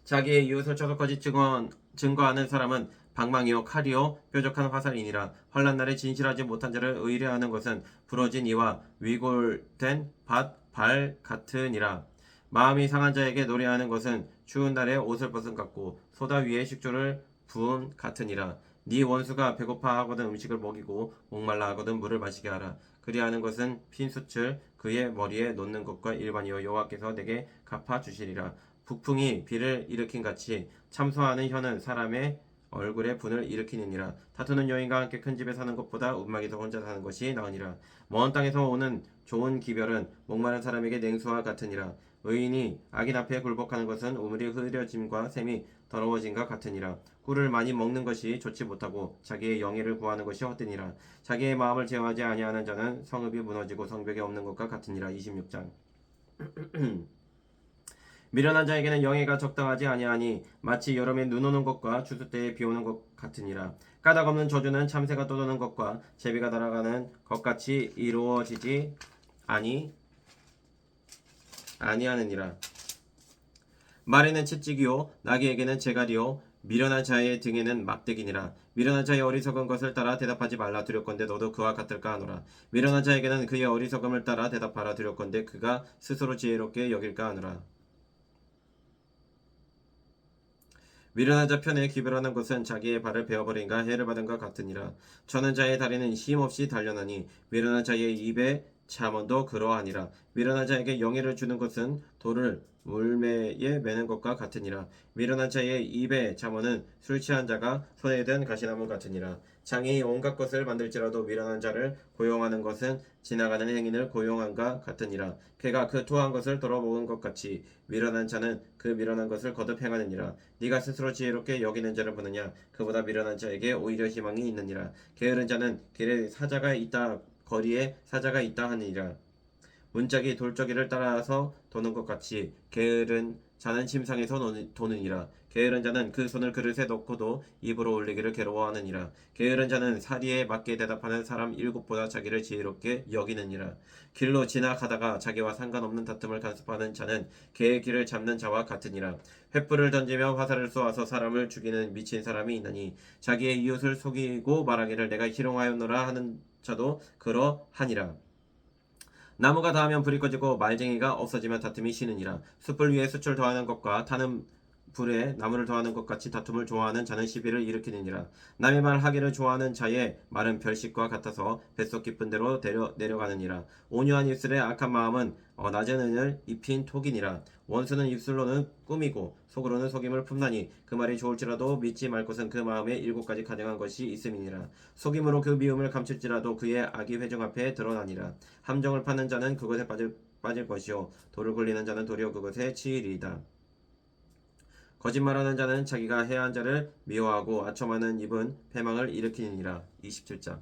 자기의 이웃을 쳐서 거짓 증거하는 사람은 방망이요 칼이요 뾰족한 화살이니라. 환난 날에 진실하지 못한 자를 의뢰하는 것은 부러진 이와 위골된 발 같으니라. 마음이 상한 자에게 노래하는 것은 추운 날에 옷을 벗은 같고 소다 위에 식초를 부은 같으니라. 네 원수가 배고파 하거든 음식을 먹이고 목말라 하거든 물을 마시게 하라. 그리하는 것은 핀 숯을 그의 머리에 놓는 것과 일반이요 여호와께서 내게 갚아 주시리라. 북풍이 비를 일으킨 같이 참소하는 혀는 사람의 얼굴에 분을 일으키느니라. 다투는 여인과 함께 큰 집에 사는 것보다 움막에서 혼자 사는 것이 나으니라. 먼 땅에서 오는 좋은 기별은 목마른 사람에게 냉수와 같으니라. 의인이 악인 앞에 굴복하는 것은 우물이 흐려짐과 샘이 더러워짐과 같으니라. 꿀을 많이 먹는 것이 좋지 못하고 자기의 영예를 구하는 것이 헛되니라. 자기의 마음을 제어하지 아니하는 자는 성읍이 무너지고 성벽이 없는 것과 같으니라. 26장. 미련한 자에게는 영예가 적당하지 아니하니 마치 여름에 눈 오는 것과 추수 때에 비 오는 것 같으니라. 까닭 없는 저주는 참새가 떠도는 것과 제비가 날아가는 것 같이 이루어지지 아니하느니라. 말에는 채찍이요 나귀에게는 재갈이요 미련한 자의 등에는 막대기니라. 미련한 자의 어리석은 것을 따라 대답하지 말라. 두렵건대 너도 그와 같을까 하노라. 미련한 자에게는 그의 어리석음을 따라 대답하라. 두렵건대 그가 스스로 지혜롭게 여길까 하노라. 미련한 자 편에 기별하는 것은 자기의 발을 베어버린가 해를 받은 것 같으니라. 저는 자의 다리는 힘없이 단련하니 미련한 자의 입에 잠언도 그러하니라. 미련한 자에게 영예를 주는 것은 돌을 물매에 매는 것과 같으니라. 미련한 자의 입에 잠언은 술 취한 자가 손에 든 가시나무 같으니라. 장이 온갖 것을 만들지라도 미련한 자를 고용하는 것은 지나가는 행인을 고용한가 같으니라. 걔가 그 토한 것을 덜어먹은 것 같이 미련한 자는 그 미련한 것을 거듭 행하느니라. 네가 스스로 지혜롭게 여기는 자를 보느냐? 그보다 미련한 자에게 오히려 희망이 있느니라. 게으른 자는 길에 사자가 있다 거리에 사자가 있다 하느니라. 문짝이 돌저기를 따라서 도는 것 같이 게으른 자는 침상에서 도느니라. 게으른 자는 그 손을 그릇에 넣고도 입으로 올리기를 괴로워하느니라. 게으른 자는 사리에 맞게 대답하는 사람 7보다 자기를 지혜롭게 여기느니라. 길로 지나가다가 자기와 상관없는 다툼을 간섭하는 자는 개의 길을 잡는 자와 같으니라. 횃불을 던지며 화살을 쏘아서 사람을 죽이는 미친 사람이 있나니 자기의 이웃을 속이고 말하기를 내가 희롱하였노라 하는 자도 그러하니라. 나무가 닿으면 불이 꺼지고 말쟁이가 없어지면 다툼이 쉬느니라. 숯불 위에 숯을 더하는 것과 타는 불에 나무를 더하는 것 같이 다툼을 좋아하는 자는 시비를 일으키느니라. 남의 말 하기를 좋아하는 자의 말은 별식과 같아서 뱃속 깊은 데로 내려가느니라. 온유한 입술의 악한 마음은 낮은 은을 입힌 톡이니라. 원수는 입술로는 꾸미고 속으로는 속임을 품나니 그 말이 좋을지라도 믿지 말 것은 그 마음에 7가지 가증한 것이 있음이니라. 속임으로 그 미움을 감출지라도 그의 악이 회중 앞에 드러나니라. 함정을 파는 자는 그것에 빠질 것이요 돌을 굴리는 자는 도리어 그것에 치이리이다. 거짓말하는 자는 자기가 해한 자를 미워하고 아첨하는 입은 패망을 일으키니라. 27장.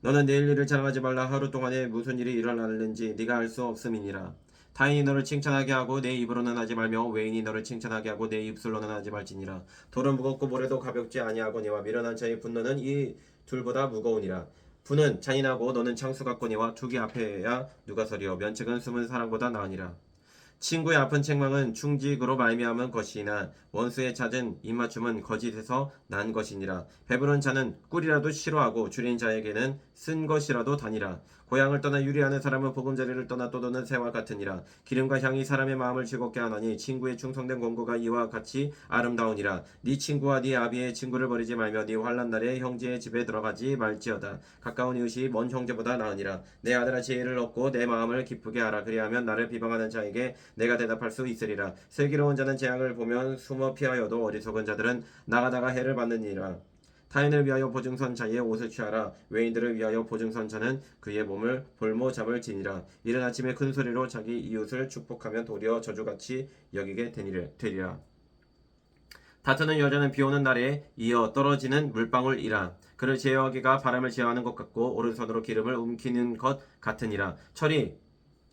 너는 내일 일을 자랑하지 말라. 하루 동안에 무슨 일이 일어나는지 네가 알 수 없음이니라. 타인이 너를 칭찬하게 하고 내 입으로는 하지 말며 외인이 너를 칭찬하게 하고 내 입술로는 하지 말지니라. 돌은 무겁고 모래도 가볍지 아니하거니와 미련한 자의 분노는 이 둘보다 무거우니라. 분은 잔인하고 너는 창수 같거니와 투기 앞에야 누가 서리요 면책은 숨은 사람보다 나으니라. 친구의 아픈 책망은 충직으로 말미암은 것이나 원수의 잦은 입맞춤은 거짓에서 난 것이니라. 배부른 자는 꿀이라도 싫어하고 줄인 자에게는 쓴 것이라도 다니라. 고향을 떠나 유리하는 사람은 보금자리를 떠나 떠도는 새와 같으니라. 기름과 향이 사람의 마음을 즐겁게 하나니 친구의 충성된 권고가 이와 같이 아름다우니라. 네 친구와 네 아비의 친구를 버리지 말며 네 환난 날에 형제의 집에 들어가지 말지어다. 가까운 이웃이 먼 형제보다 나으니라. 내 아들아 지혜를 얻고 내 마음을 기쁘게 하라. 그리하면 나를 비방하는 자에게 내가 대답할 수 있으리라. 슬기로운 자는 재앙을 보면 숨어 피하여도 어리석은 자들은 나가다가 해를 받느니라. 타인을 위하여 보증선 자의 옷을 취하라. 외인들을 위하여 보증선 자는 그의 몸을 볼모잡을 지니라. 이른 아침에 큰 소리로 자기 이웃을 축복하면 도리어 저주같이 여기게 되리라. 다투는 여자는 비오는 날에 이어 떨어지는 물방울이라. 그를 제어하기가 바람을 제어하는 것 같고 오른손으로 기름을 움키는 것 같으니라.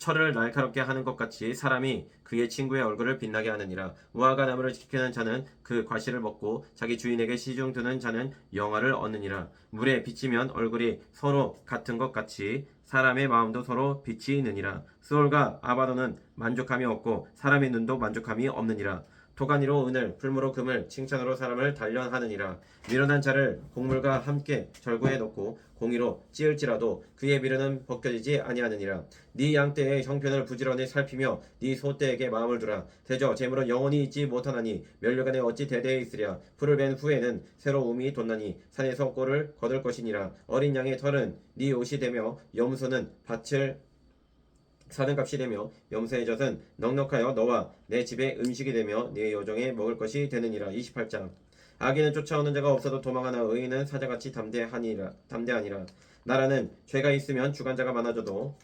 철을 날카롭게 하는 것 같이 사람이 그의 친구의 얼굴을 빛나게 하느니라. 우화가 나무를 지키는 자는 그 과실을 먹고 자기 주인에게 시중 드는 자는 영화를 얻느니라. 물에 비치면 얼굴이 서로 같은 것 같이 사람의 마음도 서로 빛이 있느니라. 수올과 아바도는 만족함이 없고 사람의 눈도 만족함이 없느니라. 도가니로 은을 풀무로 금을 칭찬으로 사람을 단련하느니라. 미련한 자를 곡물과 함께 절구에 넣고 공의로 찌을지라도 그의 미련은 벗겨지지 아니하느니라. 네 양떼의 형편을 부지런히 살피며 네 소떼에게 마음을 두라. 대저 재물은 영원히 있지 못하나니 면류관에 어찌 대대에 있으랴. 풀을 벤 후에는 새로 움이 돋나니 산에서 꼴을 거둘 것이니라. 어린 양의 털은 네 옷이 되며 염소는 밭을 사는 값이 되며 염소의 젖은 넉넉하여 너와 내 집의 음식이 되며 네 여종의 먹을 것이 되느니라. 28장. 악인은 쫓아오는 자가 없어도 도망하나 의인은 사자같이 담대하니라. 나라는 죄가 있으면 주관자가 많아져도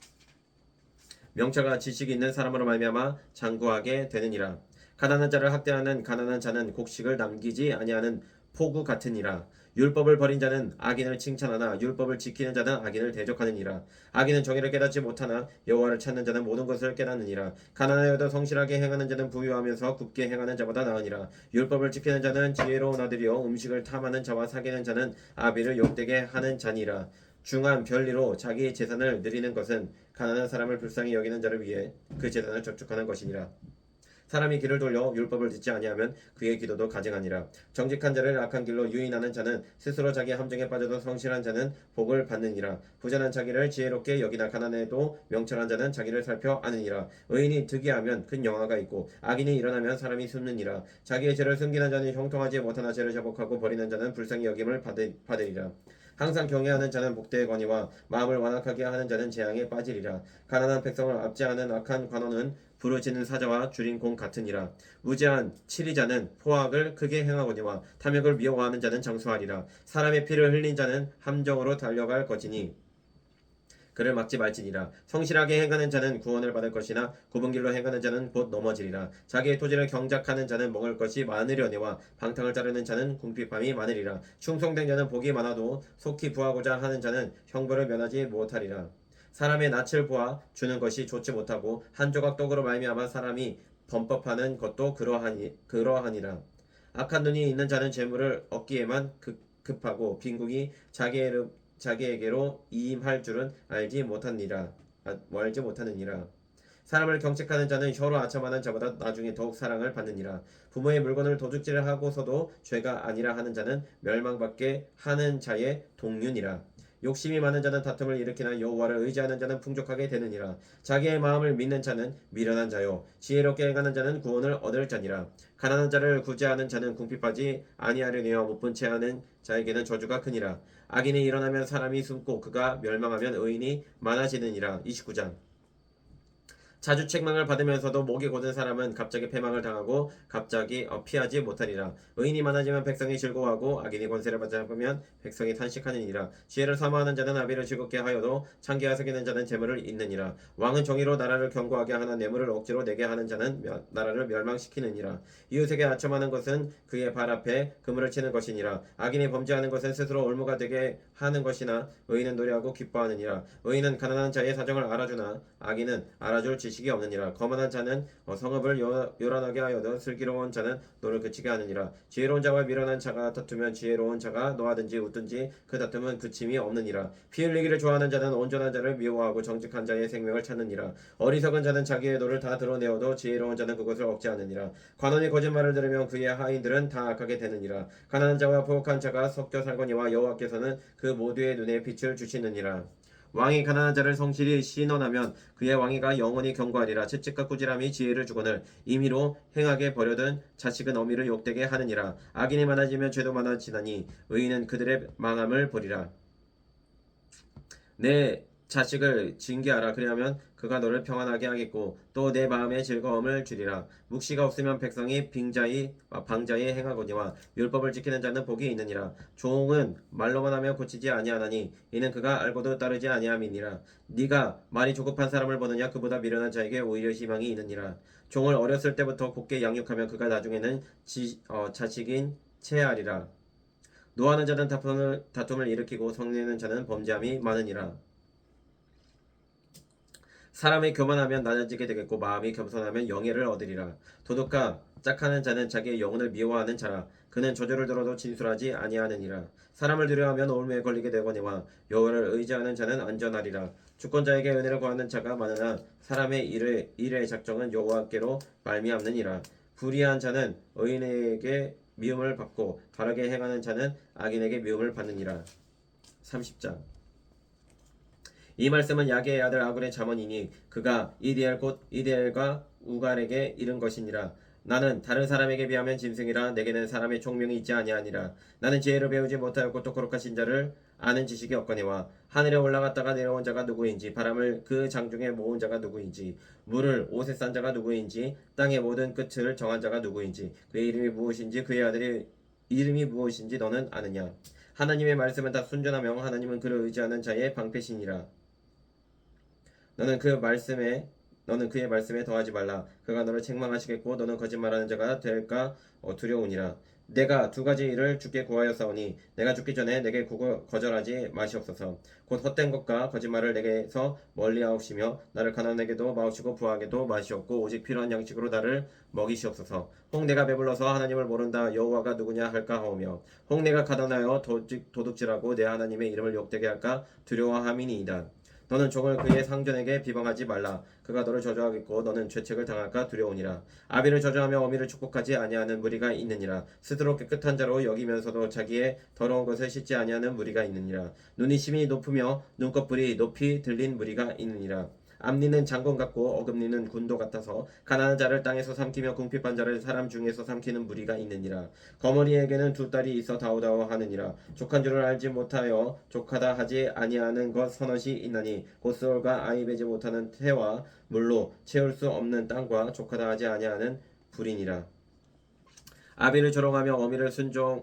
명철과 지식이 있는 사람으로 말미암아 장구하게 되느니라. 가난한 자를 학대하는 가난한 자는 곡식을 남기지 아니하는 포구 같으니라. 율법을 버린 자는 악인을 칭찬하나 율법을 지키는 자는 악인을 대적하느니라. 악인은 정의를 깨닫지 못하나 여호와를 찾는 자는 모든 것을 깨닫느니라. 가난하여도 성실하게 행하는 자는 부유하면서 굽게 행하는 자보다 나으니라. 율법을 지키는 자는 지혜로운 아들이요 음식을 탐하는 자와 사귀는 자는 아비를 욕되게 하는 자니라. 중한 별리로 자기 재산을 누리는 것은 가난한 사람을 불쌍히 여기는 자를 위해 그 재산을 저축하는 것이니라. 사람이 길을 돌려 율법을 듣지 아니하면 그의 기도도 가증하니라. 정직한 자를 악한 길로 유인하는 자는 스스로 자기 함정에 빠져도 성실한 자는 복을 받느니라. 부자는 자기를 지혜롭게 여기나 가난해도 명철한 자는 자기를 살펴 아느니라. 의인이 득이하면 큰 영화가 있고 악인이 일어나면 사람이 숨느니라. 자기의 죄를 숨기는 자는 형통하지 못하나 죄를 자복하고 버리는 자는 불쌍히 여김을 받으리라. 항상 경외하는 자는 복되거니와 마음을 완악하게 하는 자는 재앙에 빠지리라. 가난한 백성을 압제하는 악한 관원은 부르짖는 사자와 줄인 공 같으니라. 무죄한 치리자는 포악을 크게 행하거니와 탐욕을 미워하는 자는 장수하리라. 사람의 피를 흘린 자는 함정으로 달려갈 것이니 그를 막지 말지니라. 성실하게 행하는 자는 구원을 받을 것이나 굽은 길로 행하는 자는 곧 넘어지리라. 자기의 토지를 경작하는 자는 먹을 것이 많으려니와 방탕을 자르는 자는 궁핍함이 많으리라. 충성된 자는 복이 많아도 속히 구하고자 하는 자는 형벌을 면하지 못하리라. 사람의 낯을 보아 주는 것이 좋지 못하고 한 조각 떡으로 말미암아 사람이 범법하는 것도 그러하니라. 악한 눈이 있는 자는 재물을 얻기에만 급하고 빈궁이 자기에게로 이임할 줄은 알지 못하느니라. 사람을 경책하는 자는 혀로 아첨하는 자보다 나중에 더욱 사랑을 받느니라. 부모의 물건을 도둑질을 하고서도 죄가 아니라 하는 자는 멸망받게 하는 자의 동륜이라. 욕심이 많은 자는 다툼을 일으키나 여호와를 의지하는 자는 풍족하게 되느니라. 자기의 마음을 믿는 자는 미련한 자요 지혜롭게 행하는 자는 구원을 얻을 자니라. 가난한 자를 구제하는 자는 궁핍하지 아니하려니와 못 본 채 하는 자에게는 저주가 크니라. 악인이 일어나면 사람이 숨고 그가 멸망하면 의인이 많아지느니라. 29장. 자주 책망을 받으면서도 목이 곧은 사람은 갑자기 패망을 당하고 갑자기 피하지 못하리라. 의인이 많아지면 백성이 즐거워하고 악인이 권세를 받으면 백성이 탄식하느니라. 지혜를 사모하는 자는 아비를 즐겁게 하여도 창기가 새기는 자는 재물을 잇느니라. 왕은 정의로 나라를 견고하게 하나 뇌물을 억지로 내게 하는 자는 나라를 멸망시키느니라. 이웃에게 아첨하는 것은 그의 발 앞에 그물을 치는 것이니라. 악인이 범죄하는 것은 스스로 올무가 되게 하는 것이나 의인은 노래하고 기뻐하느니라. 의인은 가난한 자의 사정을 알아주나 악인은 알아줄 지식이 없느니라. 거만한 자는 성읍을 요란하게 하여도 슬기로운 자는 노를 그치게 하느니라. 지혜로운 자와 미련한 자가 다투면 지혜로운 자가 노하든지 웃든지 그 다툼은 그침이 없느니라. 피 흘리기를 좋아하는 자는 온전한 자를 미워하고 정직한 자의 생명을 찾느니라. 어리석은 자는 자기의 도를 다 드러내어도 지혜로운 자는 그것을 억제하느니라. 관원이 거짓말을 들으면 그의 하인들은 다 악하게 되느니라. 가난한 자와 부옥한 자가 섞여 살거니와 여호와께서는 그 모두의 눈에 빛을 주시느니라. 왕이 가난한 자를 성실히 신원하면 그의 왕위가 영원히 견고하리라. 채찍과 꾸지람이 지혜를 주거늘 임의로 행하게 버려둔 자식은 어미를 욕되게 하느니라. 악인이 많아지면 죄도 많아지나니 의인은 그들의 망함을 보리라. 내 자식을 징계하라. 그리하면 그가 너를 평안하게 하겠고 또 내 마음에 즐거움을 주리라. 묵시가 없으면 백성이 방자히 행하거니와 율법을 지키는 자는 복이 있느니라. 종은 말로만 하면 고치지 아니하나니 이는 그가 알고도 따르지 아니함이니라. 네가 말이 조급한 사람을 보느냐 그보다 미련한 자에게 오히려 희망이 있느니라. 종을 어렸을 때부터 곱게 양육하면 그가 나중에는 자식인 체하리라. 노하는 자는 다툼을 일으키고 성내는 자는 범죄함이 많으니라. 사람이 교만하면 낮아지게 되겠고 마음이 겸손하면 영예를 얻으리라. 도둑과 짝하는 자는 자기의 영혼을 미워하는 자라. 그는 저주를 들어도 진술하지 아니하느니라. 사람을 두려워하면 올무에 걸리게 되거니와 여호와를 의지하는 자는 안전하리라. 주권자에게 은혜를 구하는 자가 많으나 사람의 일의 작정은 여호와께로 말미암느니라. 불의한 자는 의인에게 미움을 받고 바르게 행하는 자는 악인에게 미움을 받느니라. 30장. 이 말씀은 야게의 아들 아굴의 잠언이니 그가 이디엘 곧 이디엘과 우갈에게 이른 것이니라. 나는 다른 사람에게 비하면 짐승이라. 내게는 사람의 총명이 있지 아니하니라. 나는 지혜를 배우지 못하였고 똑똑하신 자를 아는 지식이 없거니와 하늘에 올라갔다가 내려온 자가 누구인지 바람을 그 장중에 모은 자가 누구인지 물을 옷에 싼 자가 누구인지 땅의 모든 끝을 정한 자가 누구인지 그의 이름이 무엇인지 그의 아들의 이름이 무엇인지 너는 아느냐. 하나님의 말씀은 다 순전하며 하나님은 그를 의지하는 자의 방패시니라. 너는 그의 말씀에 더하지 말라. 그가 너를 책망하시겠고 너는 거짓말하는 자가 될까 두려우니라. 내가 두 가지 일을 주께 구하였사오니 내가 죽기 전에 내게 거절하지 마시옵소서. 곧 헛된 것과 거짓말을 내게서 멀리하옵시며 나를 가난하게도 마옵시고 부하게도 마시옵고 오직 필요한 양식으로 나를 먹이시옵소서. 혹 내가 배불러서 하나님을 모른다 여호와가 누구냐 할까 하오며 혹 내가 가난하여 도둑질하고 내 하나님의 이름을 욕되게 할까 두려워함이니이다. 너는 종을 그의 상전에게 비방하지 말라. 그가 너를 저주하겠고 너는 죄책을 당할까 두려우니라. 아비를 저주하며 어미를 축복하지 아니하는 무리가 있느니라. 스스로 깨끗한 자로 여기면서도 자기의 더러운 것을 씻지 아니하는 무리가 있느니라. 눈이 심히 높으며 눈꺼풀이 높이 들린 무리가 있느니라. 앞니는 장군 같고 어금니는 군도 같아서 가난한 자를 땅에서 삼키며 궁핍한 자를 사람 중에서 삼키는 무리가 있느니라. 거머리에게는 두 딸이 있어 다오다오 하느니라. 족한 줄을 알지 못하여 족하다 하지 아니하는 것 서너시 있나니 곧 스올과 아이 베지 못하는 태와 물로 채울 수 없는 땅과 족하다 하지 아니하는 불이니라. 아비를 조롱하며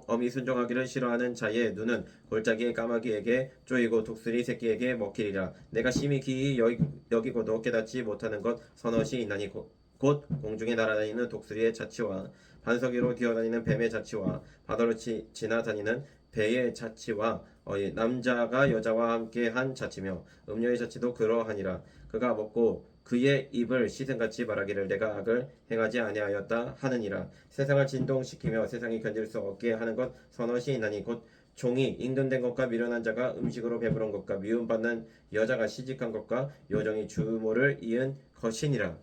어미 순종하기를 싫어하는 자의 눈은 골짜기의 까마귀에게 쪼이고 독수리 새끼에게 먹히리라. 내가 심히 기이 여기고도 깨닫지 못하는 것 서너시 있나니 곧 공중에 날아다니는 독수리의 자치와 반석 위로 기어다니는 뱀의 자치와 바다로 지나다니는 배의 자치와 남자가 여자와 함께한 자치며 음녀의 자치도 그러하니라. 그가 먹고 그의 입을 시샘같이 말하기를 내가 악을 행하지 아니하였다 하느니라. 세상을 진동시키며 세상이 견딜 수 없게 하는 것 서너시 있나니 곧 종이 임금된 것과 미련한 자가 음식으로 배부른 것과 미움받는 여자가 시집간 것과 요정이 주모를 이은 것이니라.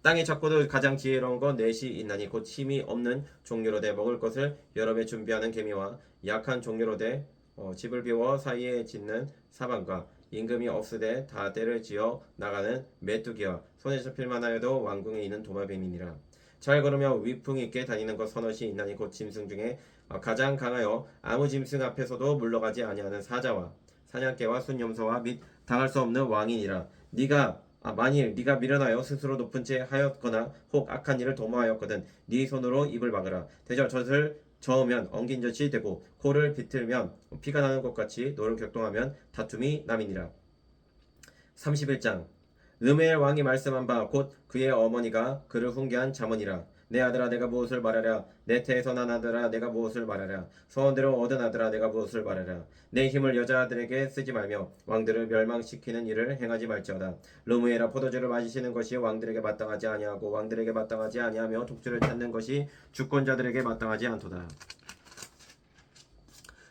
땅에 작고도 가장 지혜로운 것 넷이 있나니 곧 힘이 없는 종류로 돼 먹을 것을 여러 배 준비하는 개미와 약한 종류로 돼 집을 비워 사이에 짓는 사방과 임금이 없으되 다 때를 지어 나가는 메뚜기와 손에 잡힐 만하여도 왕궁에 있는 도마뱀이니라. 잘 걸으며 위풍 있게 다니는 것 서너시 있나니 곧 짐승 중에 가장 강하여 아무 짐승 앞에서도 물러가지 아니하는 사자와 사냥개와 순념소와 및 당할 수 없는 왕이니라. 만일 네가 미련하여 스스로 높은 채 하였거나 혹 악한 일을 도모하였거든 네 손으로 입을 막으라. 대저 젖을 저으면 엉긴 젖이 되고 코를 비틀면 피가 나는 것 같이 너를 격동하면 다툼이 남이니라. 31장 르멜 왕이 말씀한 바 곧 그의 어머니가 그를 훈계한 자문이라. 내 아들아 내가 무엇을 말하랴. 내 태에서 난 아들아 내가 무엇을 말하랴. 소원대로 얻은 아들아 내가 무엇을 말하랴. 내 힘을 여자들에게 쓰지 말며 왕들을 멸망시키는 일을 행하지 말지어다. 르무엘아 포도주를 마시는 것이 왕들에게 마땅하지 아니하고 왕들에게 마땅하지 아니하며 독주를 찾는 것이 주권자들에게 마땅하지 않도다.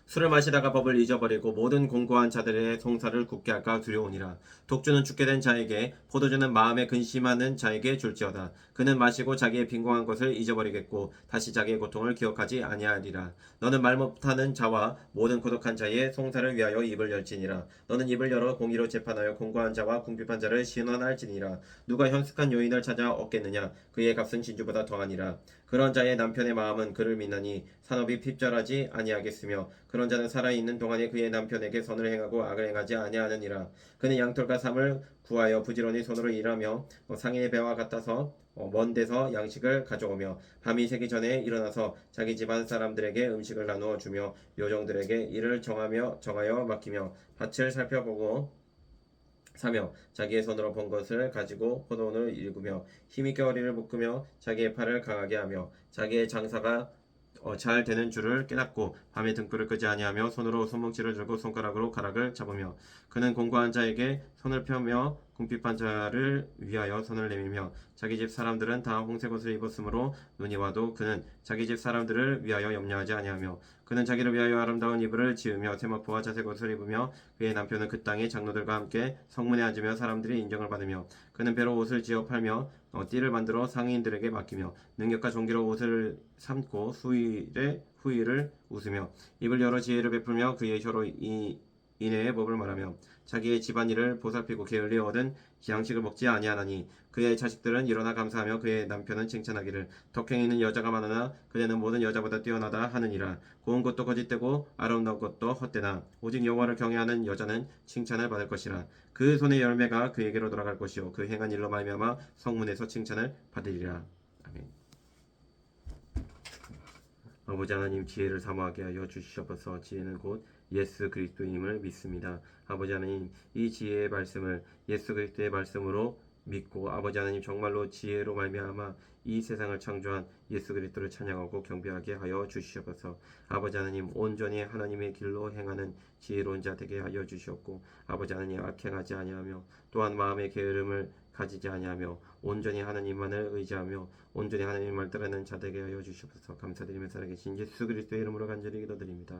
술을 마시다가 법을 잊어버리고 모든 공고한 자들의 송사를 굳게 할까 두려우니라. 독주는 죽게 된 자에게 포도주는 마음에 근심하는 자에게 줄지어다. 그는 마시고 자기의 빈궁한 것을 잊어버리겠고 다시 자기의 고통을 기억하지 아니하리라. 너는 말 못하는 자와 모든 고독한 자의 송사를 위하여 입을 열지니라. 너는 입을 열어 공의로 재판하여 공고한 자와 궁핍한 자를 신원할지니라. 누가 현숙한 요인을 찾아 얻겠느냐. 그의 값은 진주보다 더하니라. 그런 자의 남편의 마음은 그를 믿나니 산업이 핍절하지 아니하겠으며 그런 자는 살아있는 동안에 그의 남편에게 선을 행하고 악을 행하지 아니하느니라. 그는 양털과 삼을 구하여 부지런히 손으로 일하며 상인의 배와 같아서 먼 데서 양식을 가져오며 밤이 새기 전에 일어나서 자기 집안 사람들에게 음식을 나누어 주며 요정들에게 일을 정하여 맡기며 밭을 살펴보고 사며 자기의 손으로 번 것을 가지고 포도원을 일구며 힘있게 허리를 묶으며 자기의 팔을 강하게 하며 자기의 장사가 잘 되는 줄을 깨닫고 밤에 등불을 끄지 아니하며 손으로 손뭉치를 들고 손가락으로 가락을 잡으며 그는 공고한 자에게 손을 펴며 궁핍한 자를 위하여 손을 내밀며 자기 집 사람들은 다 홍색 옷을 입었으므로 눈이 와도 그는 자기 집 사람들을 위하여 염려하지 아니하며 그는 자기를 위하여 아름다운 이불을 지으며 세마포와 자색 옷을 입으며 그의 남편은 그 땅의 장로들과 함께 성문에 앉으며 사람들이 인정을 받으며 그는 배로 옷을 지어 팔며 띠를 만들어 상인들에게 맡기며 능력과 종기로 옷을 삼고 후일을 웃으며 입을 열어 지혜를 베풀며 그의 혀로 이내의 법을 말하며 자기의 집안일을 보살피고 게을리 얻은 양식을 먹지 아니하나니 그의 자식들은 일어나 감사하며 그의 남편은 칭찬하기를 덕행이는 여자가 많으나 그대는 모든 여자보다 뛰어나다 하느니라. 고운 것도 거짓되고 아름다운 것도 헛되나 오직 여호와를 경외하는 여자는 칭찬을 받을 것이라. 그 손의 열매가 그에게로 돌아갈 것이요 그 행한 일로 말미암아 성문에서 칭찬을 받으리라. 아멘. 아버지 하나님 지혜를 사모하게 하여 주시옵소서. 지혜는 곧 예수 그리스도임을 믿습니다. 아버지 하나님 이 지혜의 말씀을 예수 그리스도의 말씀으로 믿고 아버지 하나님 정말로 지혜로 말미암아 이 세상을 창조한 예수 그리스도를 찬양하고 경배하게 하여 주시옵소서. 아버지 하나님 온전히 하나님의 길로 행하는 지혜로운 자 되게 하여 주시옵고 아버지 하나님 악행하지 아니하며 또한 마음의 게으름을 가지지 아니하며 온전히 하나님만을 의지하며 온전히 하나님의 말 따르는 자 되게 하여 주시옵소서. 감사드리며 살아계신 예수 그리스도의 이름으로 간절히 기도드립니다.